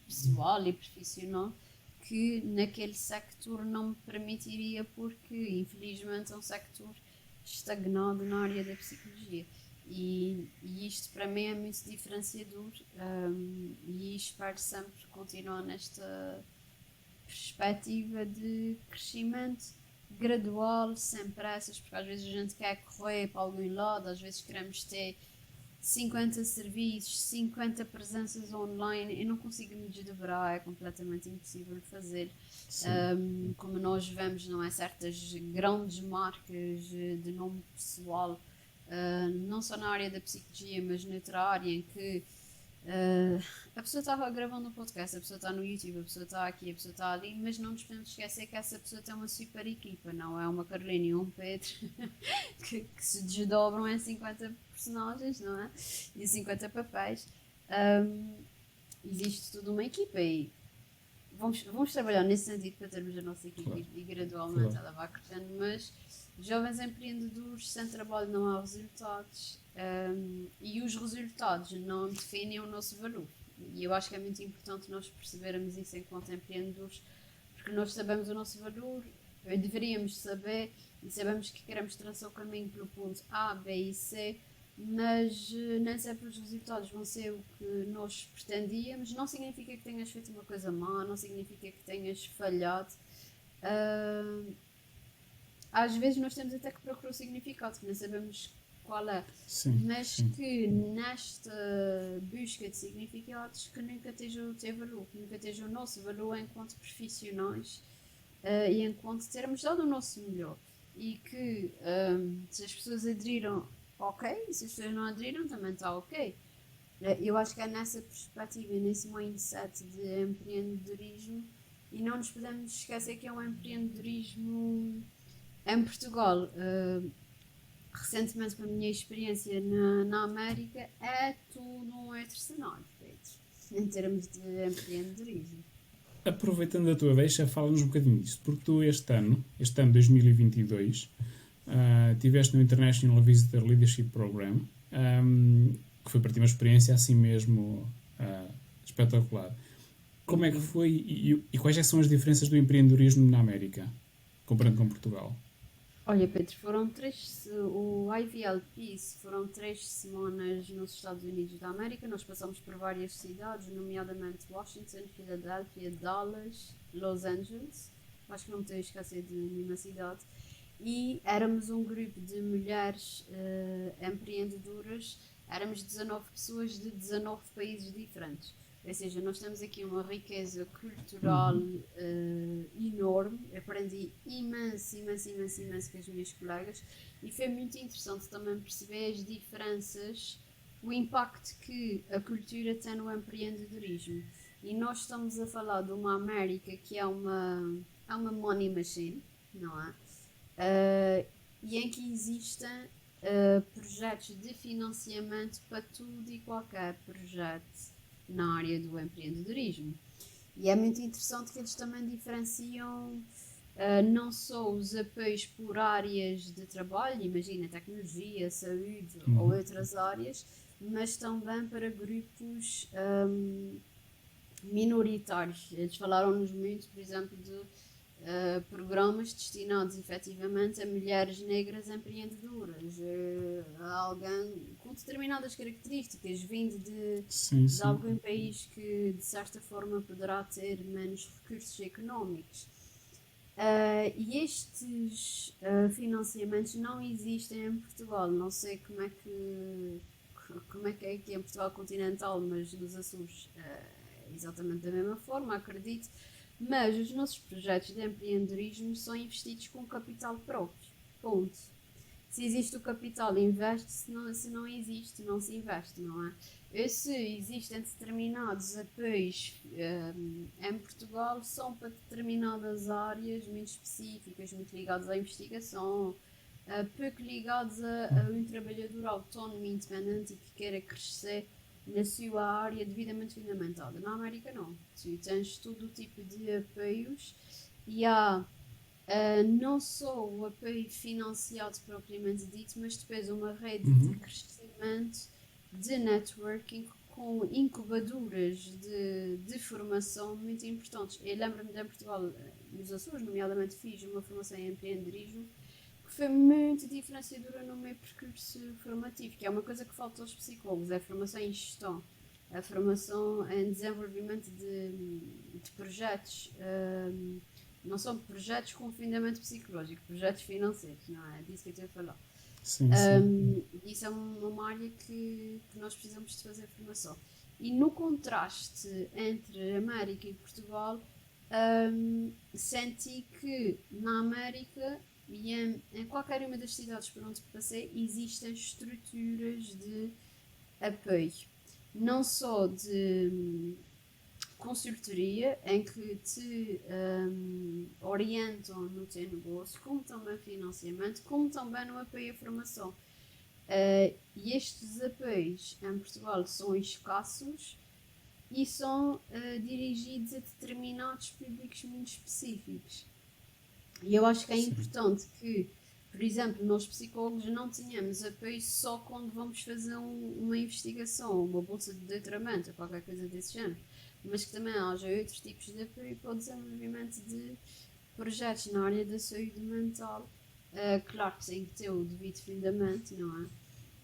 pessoal e profissional, que naquele sector não me permitiria, porque infelizmente é um sector estagnado na área da psicologia. E isto para mim é muito diferenciador, e espero sempre continuar nesta perspectiva de crescimento gradual, sem pressas, porque às vezes a gente quer correr para algum lado, às vezes queremos ter 50 serviços, 50 presenças online, eu não consigo me desdobrar, é completamente impossível fazer. Sim. Como nós vemos, não é? Certas grandes marcas de nome pessoal, não só na área da psicologia, mas noutra área em que a pessoa está gravando um podcast, a pessoa está no YouTube, a pessoa está aqui, a pessoa está ali, mas não nos podemos esquecer que essa pessoa tem uma super equipa, não é uma Carolina e um Pedro que se desdobram em 50 personagens, não é? Em 50 papéis. Existe toda uma equipa e vamos trabalhar nesse sentido para termos a nossa equipa Claro, e gradualmente claro. ela vai crescendo, mas jovens empreendedores sem trabalho não há resultados, e os resultados não definem o nosso valor. E eu acho que é muito importante nós percebermos isso enquanto empreendedores, porque nós sabemos o nosso valor, deveríamos saber e sabemos que queremos traçar o caminho pelo ponto A, B e C, mas nem sempre os resultados vão ser o que nós pretendíamos. Não significa que tenhas feito uma coisa má, não significa que tenhas falhado. Ah, Às vezes nós temos até que procurar o significado, que não sabemos qual é, Sim, mas sim. que nesta busca de significados que nunca esteja o teu valor, que nunca esteja o nosso valor enquanto profissionais, e enquanto termos dado o nosso melhor. E que se as pessoas aderiram, ok, e se as pessoas não aderiram, também está ok. Eu acho que é nessa perspectiva e nesse mindset de empreendedorismo, e não nos podemos esquecer que é um empreendedorismo em Portugal. Recentemente, com a minha experiência na América, é tudo um outro cenário, Pedro, em termos de empreendedorismo. Aproveitando a tua deixa, fala-nos um bocadinho disso, porque tu este ano 2022, tiveste no International Visitor Leadership Program, que foi para ti uma experiência assim mesmo espetacular. Como é que foi e quais é que são as diferenças do empreendedorismo na América, comparando com Portugal? Olha, Pedro, o IVLP foram 3 semanas nos Estados Unidos da América. Nós passamos por várias cidades, nomeadamente Washington, Filadélfia, Dallas, Los Angeles. Acho que não me estou a esquecer de nenhuma cidade. E éramos um grupo de mulheres empreendedoras. Éramos 19 pessoas de 19 países diferentes. Ou seja, nós temos aqui uma riqueza cultural enorme. Aprendi imenso com as minhas colegas, e foi muito interessante também perceber as diferenças, o impacto que a cultura tem no empreendedorismo. E nós estamos a falar de uma América que é uma money machine, não é? E em que existem projetos de financiamento para tudo e qualquer projeto na área do empreendedorismo. E é muito interessante que eles também diferenciam não só os apoios por áreas de trabalho, imagina tecnologia, saúde ou outras áreas, mas também para grupos minoritários. Eles falaram-nos muito, por exemplo, de programas destinados efetivamente a mulheres negras empreendedoras, a alguém com determinadas características, vindo de algum país que de certa forma poderá ter menos recursos económicos. E estes financiamentos não existem em Portugal. Não sei como é que é aqui em Portugal continental, mas nos Açores exatamente da mesma forma, acredito. Mas os nossos projetos de empreendedorismo são investidos com capital próprio. Ponto. Se existe o capital, investe-se, se não existe, não se investe, não é? E se existem determinados apoios em Portugal, são para determinadas áreas muito específicas, muito ligadas à investigação, pouco ligados a um trabalhador autónomo e independente e que queira crescer na sua área devidamente fundamentada. Na América não. Tu tens todo o tipo de apoios e há não só o apoio financiado propriamente dito, mas depois uma rede de crescimento, de networking, com incubadoras de formação muito importantes. Eu lembro-me de em Portugal, nos Açores, nomeadamente, fiz uma formação em empreendedorismo que foi muito diferenciadora no meu percurso formativo, que é uma coisa que falta aos psicólogos, é a formação em gestão, a formação em desenvolvimento de projetos, não são projetos com fundamento psicológico, projetos financeiros, não é disso que eu estou a falar. Isso é uma área que nós precisamos de fazer formação. E no contraste entre América e Portugal, senti que na América e em qualquer uma das cidades por onde passei existem estruturas de apoio, não só de consultoria, em que te orientam no teu negócio, como também financiamento, como também no apoio à formação. E estes apoios em Portugal são escassos e são dirigidos a determinados públicos muito específicos. E eu acho que é importante que, por exemplo, nós psicólogos não tenhamos apoio só quando vamos fazer uma investigação, uma bolsa de doutoramento ou qualquer coisa desse género, mas que também haja outros tipos de apoio para o desenvolvimento de projetos na área da saúde mental. Claro que tem que ter o devido fundamento, não é?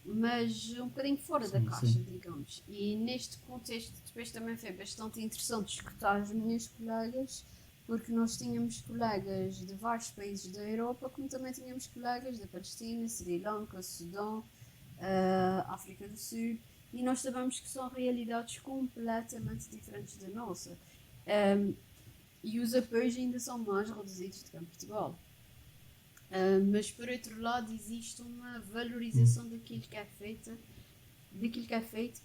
Mas um bocadinho fora da caixa, digamos. E neste contexto depois também foi bastante interessante escutar as minhas colegas, porque nós tínhamos colegas de vários países da Europa, como também tínhamos colegas da Palestina, Sri Lanka, Sudão, África do Sul, e nós sabemos que são realidades completamente diferentes da nossa. E os apoios ainda são mais reduzidos do que em Portugal. Mas por outro lado existe uma valorização daquilo que é feito,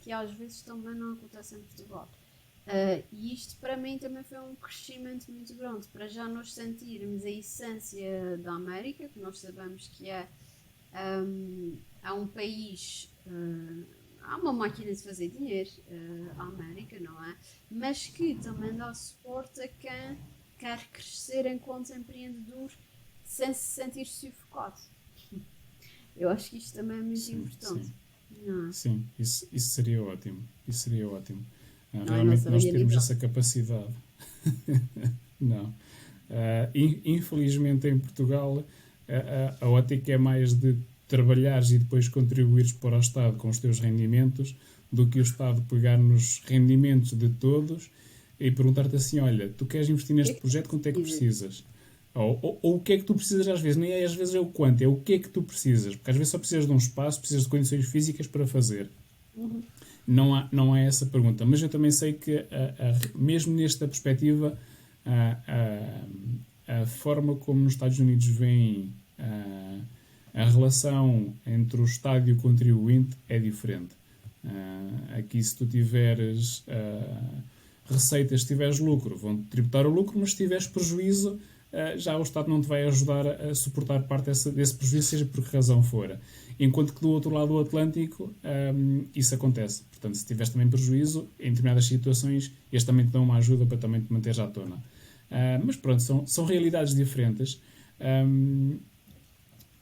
que às vezes também não acontece em Portugal. E isto para mim também foi um crescimento muito grande, para já nós sentirmos a essência da América, que nós sabemos que é um país, há uma máquina de fazer dinheiro, a América, não é? Mas que também dá suporte a quem quer crescer enquanto empreendedor sem se sentir sufocado. Eu acho que isto também é muito importante. Não é? Sim, isso seria ótimo. Isso seria ótimo. Realmente nós termos essa capacidade. Não. Infelizmente em Portugal a ótica é mais de trabalhares e depois contribuires para o Estado com os teus rendimentos do que o Estado pegar nos rendimentos de todos e perguntar-te assim, olha, tu queres investir neste projeto, quanto é que precisas? Ou o que é que tu precisas às vezes, nem é às vezes é o quanto, é o que é que tu precisas, porque às vezes só precisas de um espaço, precisas de condições físicas para fazer. Não é essa a pergunta, mas eu também sei que mesmo nesta perspectiva a forma como nos Estados Unidos vem a relação entre o Estado e o contribuinte é diferente. Aqui se tu tiveres receitas, se tiveres lucro, vão-te tributar o lucro, mas se tiveres prejuízo já o Estado não te vai ajudar a suportar parte desse prejuízo, seja por que razão for. Enquanto que do outro lado do Atlântico, isso acontece. Portanto, se tiveres também prejuízo, em determinadas situações, eles também te dão uma ajuda para também te manteres à tona. Mas pronto, são realidades diferentes.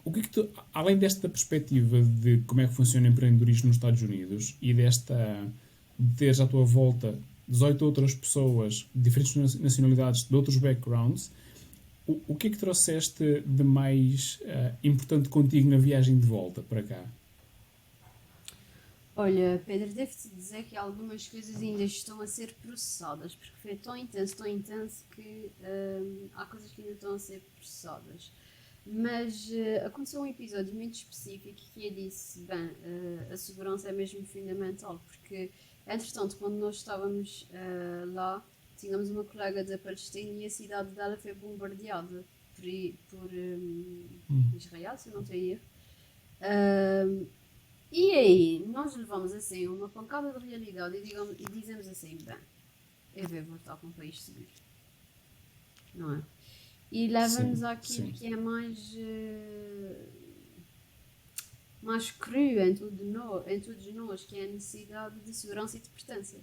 O que é que tu, além desta perspectiva de como é que funciona o empreendedorismo nos Estados Unidos e de teres à tua volta 18 outras pessoas de diferentes nacionalidades, de outros backgrounds, o que é que trouxeste de mais importante contigo na viagem de volta para cá? Olha, Pedro, devo-te dizer que algumas coisas ainda estão a ser processadas, porque foi tão intenso que há coisas que ainda estão a ser processadas. Mas aconteceu um episódio muito específico que eu disse, bem, a segurança é mesmo fundamental, porque, entretanto, quando nós estávamos lá, tínhamos uma colega da Palestina e a cidade dela foi bombardeada por Israel, se eu não estou em erro. E aí, nós levamos assim uma pancada de realidade e dizemos assim, bem, eu vou voltar para um país seguro, não é? E leva-nos àquilo que é mais cru em todos nós, que é a necessidade de segurança e de pertença.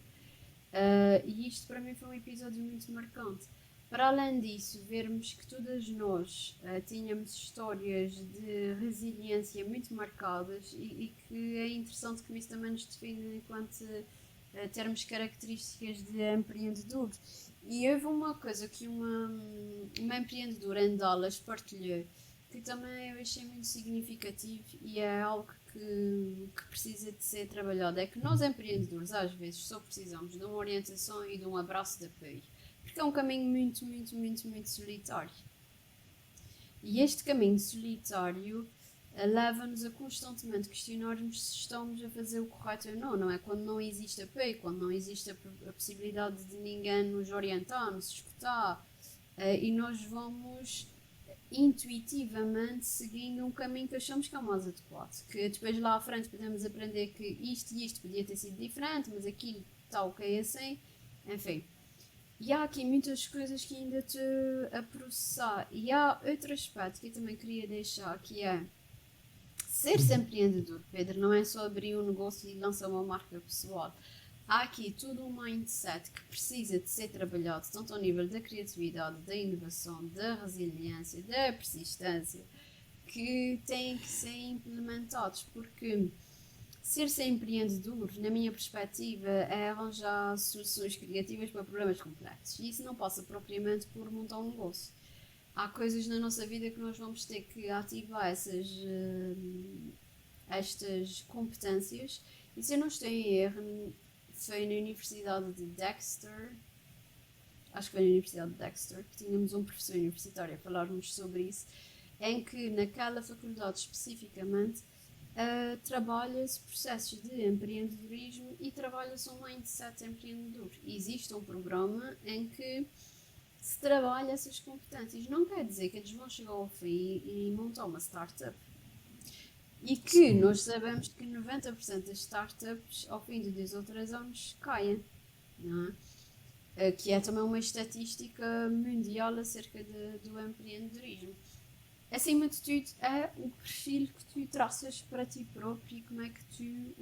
E isto para mim foi um episódio muito marcante. Para além disso, vermos que todas nós tínhamos histórias de resiliência muito marcadas e que é interessante que isso também nos define enquanto termos características de empreendedor. E houve uma coisa que uma empreendedora em Dallas partilhou, que também eu achei muito significativo e é algo que precisa de ser trabalhado. É que nós empreendedores às vezes só precisamos de uma orientação e de um abraço de apoio, porque é um caminho muito, muito, muito, muito solitário. E este caminho solitário leva-nos a constantemente questionarmos se estamos a fazer o correto ou não, não é? Quando não existe apoio, quando não existe a possibilidade de ninguém nos orientar, nos escutar, e nós vamos intuitivamente seguindo um caminho que achamos que é o mais adequado, que depois lá à frente podemos aprender que isto e isto podia ter sido diferente, mas aquilo está ok assim, enfim. E há aqui muitas coisas que ainda estou a processar. E há outro aspecto que eu também queria deixar, que é ser-se empreendedor, Pedro, não é só abrir um negócio e lançar uma marca pessoal. Há aqui todo um mindset que precisa de ser trabalhado, tanto ao nível da criatividade, da inovação, da resiliência, da persistência, que têm que ser implementados, porque ser empreendedor, na minha perspectiva, é arranjar soluções criativas para problemas complexos. E isso não passa propriamente por montar um negócio. Há coisas na nossa vida que nós vamos ter que ativar estas competências. E se eu não estou em erro, foi na Universidade de Dexter, acho que foi na Universidade de Dexter, que tínhamos um professor universitário a falar-nos sobre isso, em que naquela faculdade especificamente trabalha-se processos de empreendedorismo e trabalha-se um mindset empreendedor. E existe um programa em que se trabalha essas competências. Não quer dizer que eles vão chegar ao fim e montar uma startup. E que nós sabemos que 90% das startups ao fim de 2 ou 3 anos caem, não é? Que é também uma estatística mundial acerca do empreendedorismo. Acima de tudo é o perfil que tu traças para ti próprio e como é que tu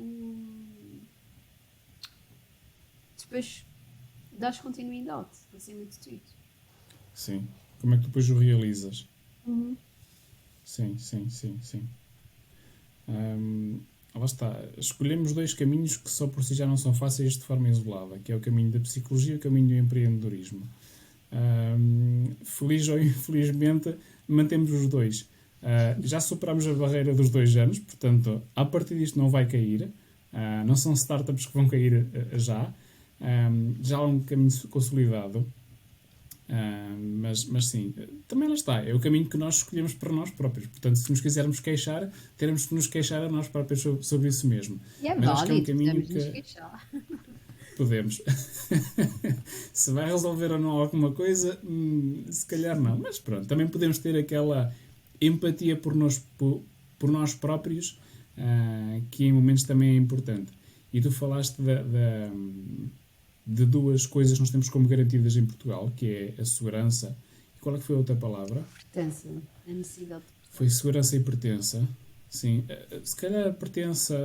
depois dás continuidade, acima de tudo. Sim. Como é que tu depois o realizas? Uhum. Sim. Lá está. Escolhemos 2 caminhos que só por si já não são fáceis de forma isolada, que é o caminho da psicologia e o caminho do empreendedorismo. Feliz ou infelizmente, mantemos os 2. Já superamos a barreira dos 2 anos, portanto, a partir disto não vai cair. Não são startups que vão cair já. Já há um caminho consolidado. Mas sim, também lá está. É o caminho que nós escolhemos para nós próprios. Portanto, se nos quisermos queixar, teremos que nos queixar a nós próprios sobre isso mesmo. E é Mas acho que é um válido, caminho podemos que nos queixar. podemos. Se vai resolver ou não alguma coisa, se calhar não. Mas pronto, também podemos ter aquela empatia por nós próprios, que em momentos também é importante. E tu falaste de 2 coisas que nós temos como garantidas em Portugal, que é a segurança e qual é que foi a outra palavra? Pertença. A necessidade de pertença. Foi segurança e pertença. Sim, se calhar a pertença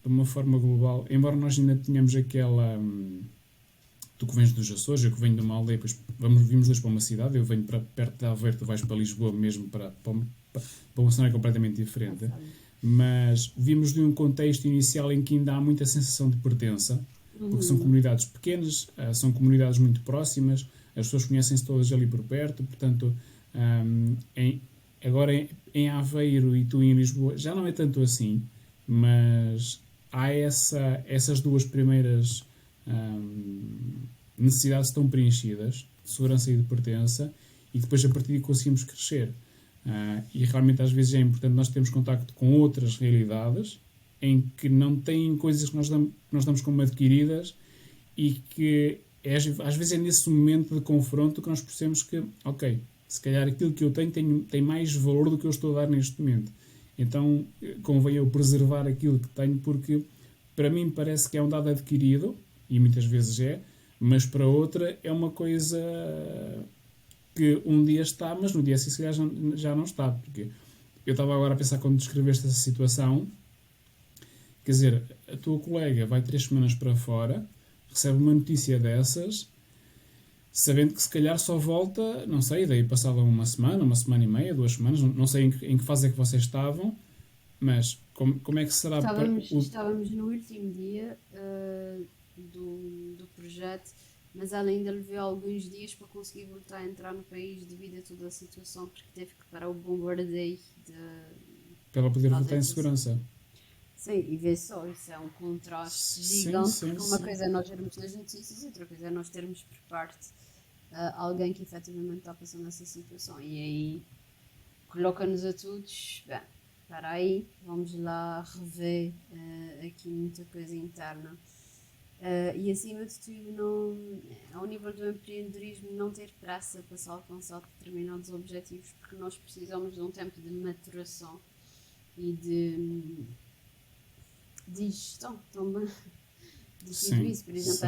de uma forma global, embora nós ainda tenhamos aquela... tu que vens dos Açores, eu que venho de uma aldeia, depois vimos dois para uma cidade, eu venho para perto de Aveiro, tu vais para Lisboa mesmo, para uma cenário completamente diferente. Mas vimos de um contexto inicial em que ainda há muita sensação de pertença, porque são comunidades pequenas, são comunidades muito próximas, as pessoas conhecem-se todas ali por perto, portanto, agora em Aveiro e tu em Lisboa já não é tanto assim, mas há essas duas primeiras necessidades estão preenchidas, de segurança e de pertença, e depois a partir daí conseguimos crescer. E realmente às vezes é importante nós termos contacto com outras realidades em que não têm coisas que nós damos como adquiridas e que às vezes é nesse momento de confronto que nós percebemos que, ok, se calhar aquilo que eu tenho tem mais valor do que eu estou a dar neste momento. Então convém eu preservar aquilo que tenho, porque para mim parece que é um dado adquirido, e muitas vezes é, mas para outra é uma coisa que um dia está, mas no dia seguinte já não está. Porque eu estava agora a pensar, quando descreveste essa situação, quer dizer, a tua colega vai 3 semanas para fora, recebe uma notícia dessas, sabendo que se calhar só volta, não sei, daí passava uma semana e meia, 2 semanas, não sei em que fase é que vocês estavam, mas como é que será... Estávamos no último dia do projeto, mas ela ainda levou alguns dias para conseguir voltar a entrar no país devido a toda a situação, porque teve que parar o bombardeio para ela poder voltar em segurança. Sim, e vê só, isso é um contraste gigante, porque uma coisa é nós vermos nas notícias e outra coisa é nós termos por parte alguém que efetivamente está passando essa situação. E aí coloca-nos a todos, bem, espera aí, vamos lá rever aqui muita coisa interna. E acima de tudo, ao nível do empreendedorismo, não ter pressa para se alcançar determinados objetivos, porque nós precisamos de um tempo de maturação e de gestão também de tudo isso. Por exemplo,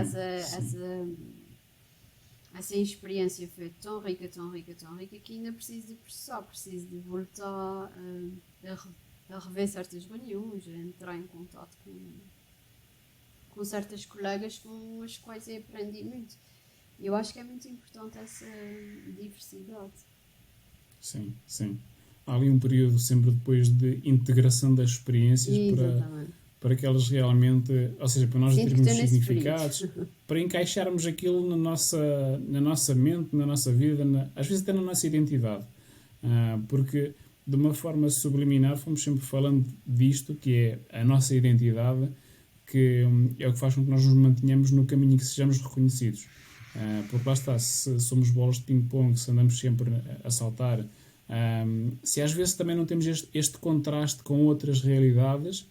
essa experiência foi tão rica, que ainda preciso de processar, preciso de voltar a rever certas reuniões, a entrar em contato com certas colegas com as quais eu aprendi muito. Eu acho que é muito importante essa diversidade. Sim. Há ali um período sempre depois de integração das experiências para que elas realmente, ou seja, para nós termos significados, para encaixarmos aquilo na nossa mente, na nossa vida, às vezes até na nossa identidade. Porque de uma forma subliminar fomos sempre falando disto, que é a nossa identidade, que é o que faz com que nós nos mantenhamos no caminho e que sejamos reconhecidos. Porque lá está, se somos bolas de ping-pong, se andamos sempre a saltar, se às vezes também não temos este contraste com outras realidades,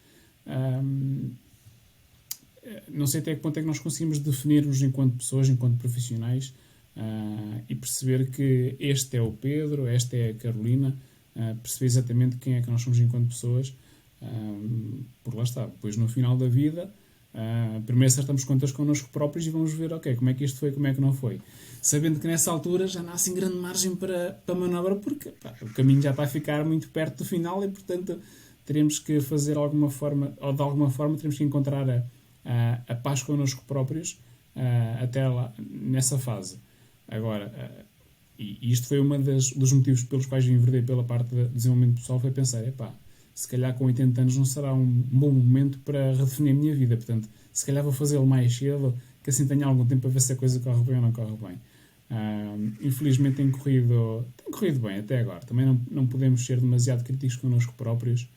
não sei até que ponto é que nós conseguimos definir-nos enquanto pessoas, enquanto profissionais, e perceber que este é o Pedro, esta é a Carolina, perceber exatamente quem é que nós somos enquanto pessoas. Por lá está, depois no final da vida primeiro acertamos contas connosco próprios e vamos ver, ok, como é que isto foi, como é que não foi, sabendo que nessa altura já não há assim grande margem para manobra, porque o caminho já está a ficar muito perto do final e portanto teremos que fazer alguma forma, ou de alguma forma teremos que encontrar a paz connosco próprios até lá, nessa fase. Agora, e isto foi dos motivos pelos quais eu enverdei pela parte de desenvolvimento pessoal, foi pensar, se calhar com 80 anos não será um bom momento para redefinir a minha vida. Portanto, se calhar vou fazê-lo mais cedo, que assim tenha algum tempo para ver se a coisa corre bem ou não corre bem. Infelizmente tem corrido bem até agora. Também não podemos ser demasiado críticos connosco próprios,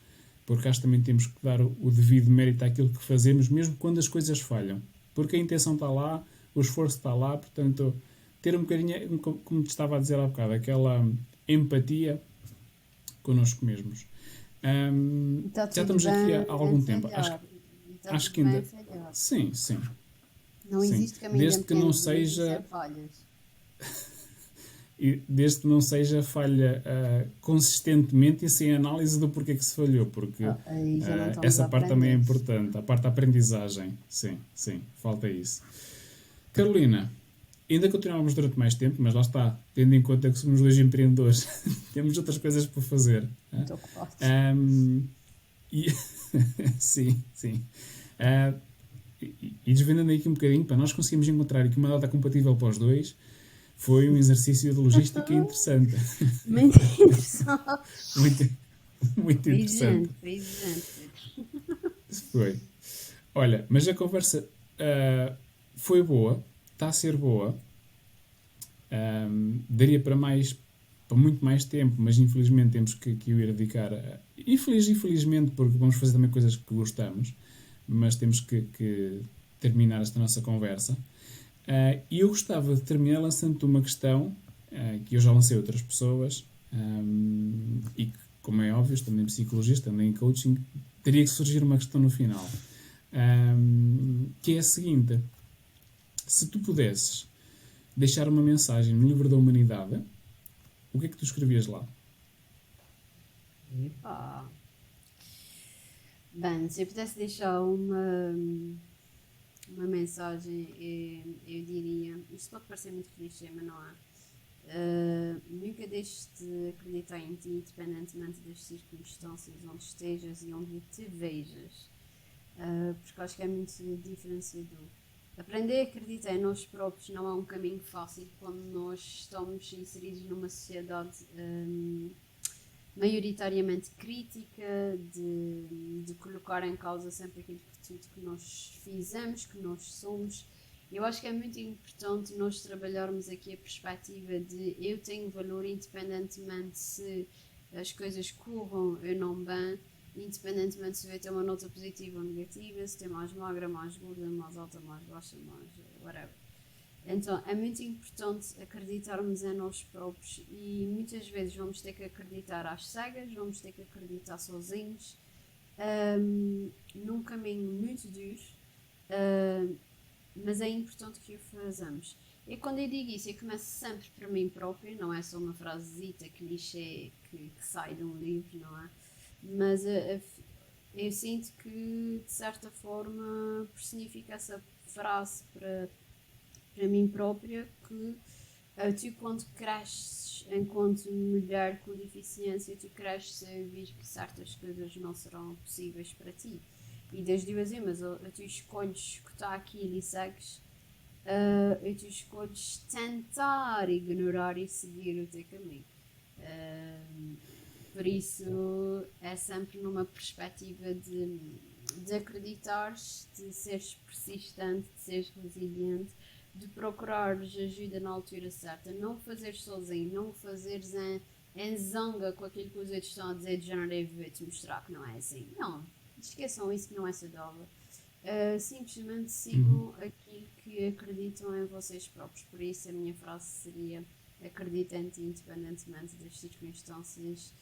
porque acho que também temos que dar o devido mérito àquilo que fazemos, mesmo quando as coisas falham. Porque a intenção está lá, o esforço está lá, portanto, ter um bocadinho, como te estava a dizer há bocado, aquela empatia connosco mesmos. Já estamos aqui há algum tempo. Acho que ainda. Sim. Não existe caminho desde que não seja falhas. E desde que não seja falha consistentemente e sem análise do porquê que se falhou, porque essa parte também é importante, a parte da aprendizagem. Sim, falta isso. Carolina, Ainda continuávamos durante mais tempo, mas lá está, tendo em conta que somos dois empreendedores, temos outras coisas para fazer. Muito ocupado. E sim, sim. Ah, e desvendando aqui um bocadinho, para nós conseguimos encontrar aqui uma data compatível para os dois, foi um exercício de logística interessante. Muito interessante. Muito, muito Foi interessante. exigente. Foi. Olha, mas a conversa foi boa, está a ser boa. Daria para muito mais tempo, mas infelizmente temos que o ir dedicar infelizmente, porque vamos fazer também coisas que gostamos, mas temos que terminar esta nossa conversa. E eu gostava de terminar lançando-te uma questão que eu já lancei a outras pessoas e que, como é óbvio, também psicologista, também em coaching, teria que surgir uma questão no final, que é a seguinte: se tu pudesses deixar uma mensagem no livro da humanidade, o que é que tu escrevias lá? Epá. Bem, se eu pudesse deixar uma mensagem, eu diria, isto pode parecer muito clichê, mas não é. Nunca deixes de acreditar em ti, independentemente das circunstâncias onde estejas e onde te vejas, porque acho que é muito diferenciador. Aprender a acreditar em nós próprios não é um caminho fácil quando nós estamos inseridos numa sociedade maioritariamente crítica, de colocar em causa sempre aquilo que tudo que nós fizemos, que nós somos. Eu acho que é muito importante nós trabalharmos aqui a perspectiva de eu tenho valor independentemente se as coisas corram ou não bem, independentemente se eu ter uma nota positiva ou negativa, se ter mais magra, mais gorda, mais alta, mais baixa, mais whatever. Então é muito importante acreditarmos em nós próprios e muitas vezes vamos ter que acreditar às cegas, vamos ter que acreditar sozinhos, num caminho muito duro, mas é importante que o façamos. E quando eu digo isso, eu começo sempre por mim própria, não é só uma frasezita clichê que sai de um livro, não é? Mas eu sinto que de certa forma personifica essa frase para mim própria, que tu quando cresces enquanto mulher com deficiência, tu cresces a ouvir que certas coisas não serão possíveis para ti. E das duas umas, tu escolhes escutar aquilo e segues, ou tu escolhes tentar ignorar e seguir o teu caminho. Por isso é sempre numa perspectiva de acreditares, de seres persistente, de seres resiliente, de procurares ajuda na altura certa, não fazeres sozinho, não fazeres em zanga com aquilo que os outros estão a dizer de género, eu vou-te mostrar que não é assim. Não, esqueçam isso, que não é saudável. Simplesmente sigam aquilo que acreditam em vocês próprios. Por isso a minha frase seria: acredita em ti independentemente das circunstâncias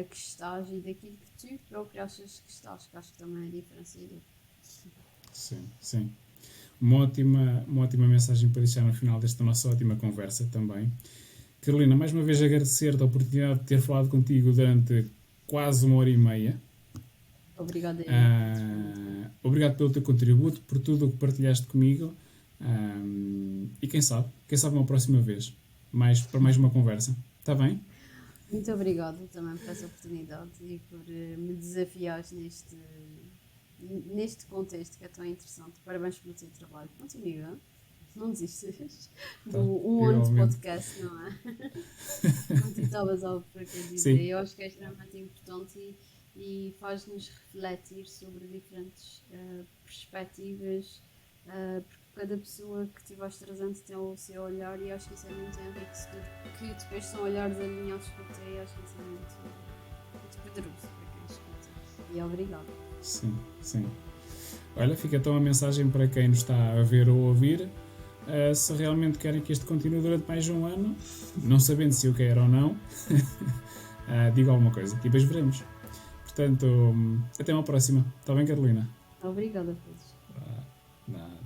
que estás e daquilo que tu próprio achas que estás, que acho que também é diferenciador. Sim, sim. Uma ótima mensagem para deixar no final desta nossa ótima conversa também. Carolina, mais uma vez agradecer-te a oportunidade de ter falado contigo durante quase 1h30. Obrigada. Obrigado pelo teu contributo, por tudo o que partilhaste comigo. E quem sabe uma próxima vez, para mais uma conversa. Está bem? Muito obrigada também por essa oportunidade e por me desafiares neste contexto que é tão interessante. Parabéns pelo teu trabalho. Continua, não desistas do ano de podcast, não é? Não te estavas algo para que dizer. Sim. Eu acho que é extremamente importante e faz-nos refletir sobre diferentes perspectivas, porque cada pessoa que tu vais trazendo tem o seu olhar e acho que isso é muito enriquecedor, que depois são olhares alinhados com o teu e acho que isso é muito poderoso para quem escuta. E obrigada. Sim, sim. Olha, fica então a mensagem para quem nos está a ver ou ouvir. Se realmente querem que este continue durante mais de um ano, não sabendo se eu quero ou não, digo alguma coisa e depois veremos. Portanto, até uma próxima. Está bem, Carolina? Obrigada, Pedro. Nada.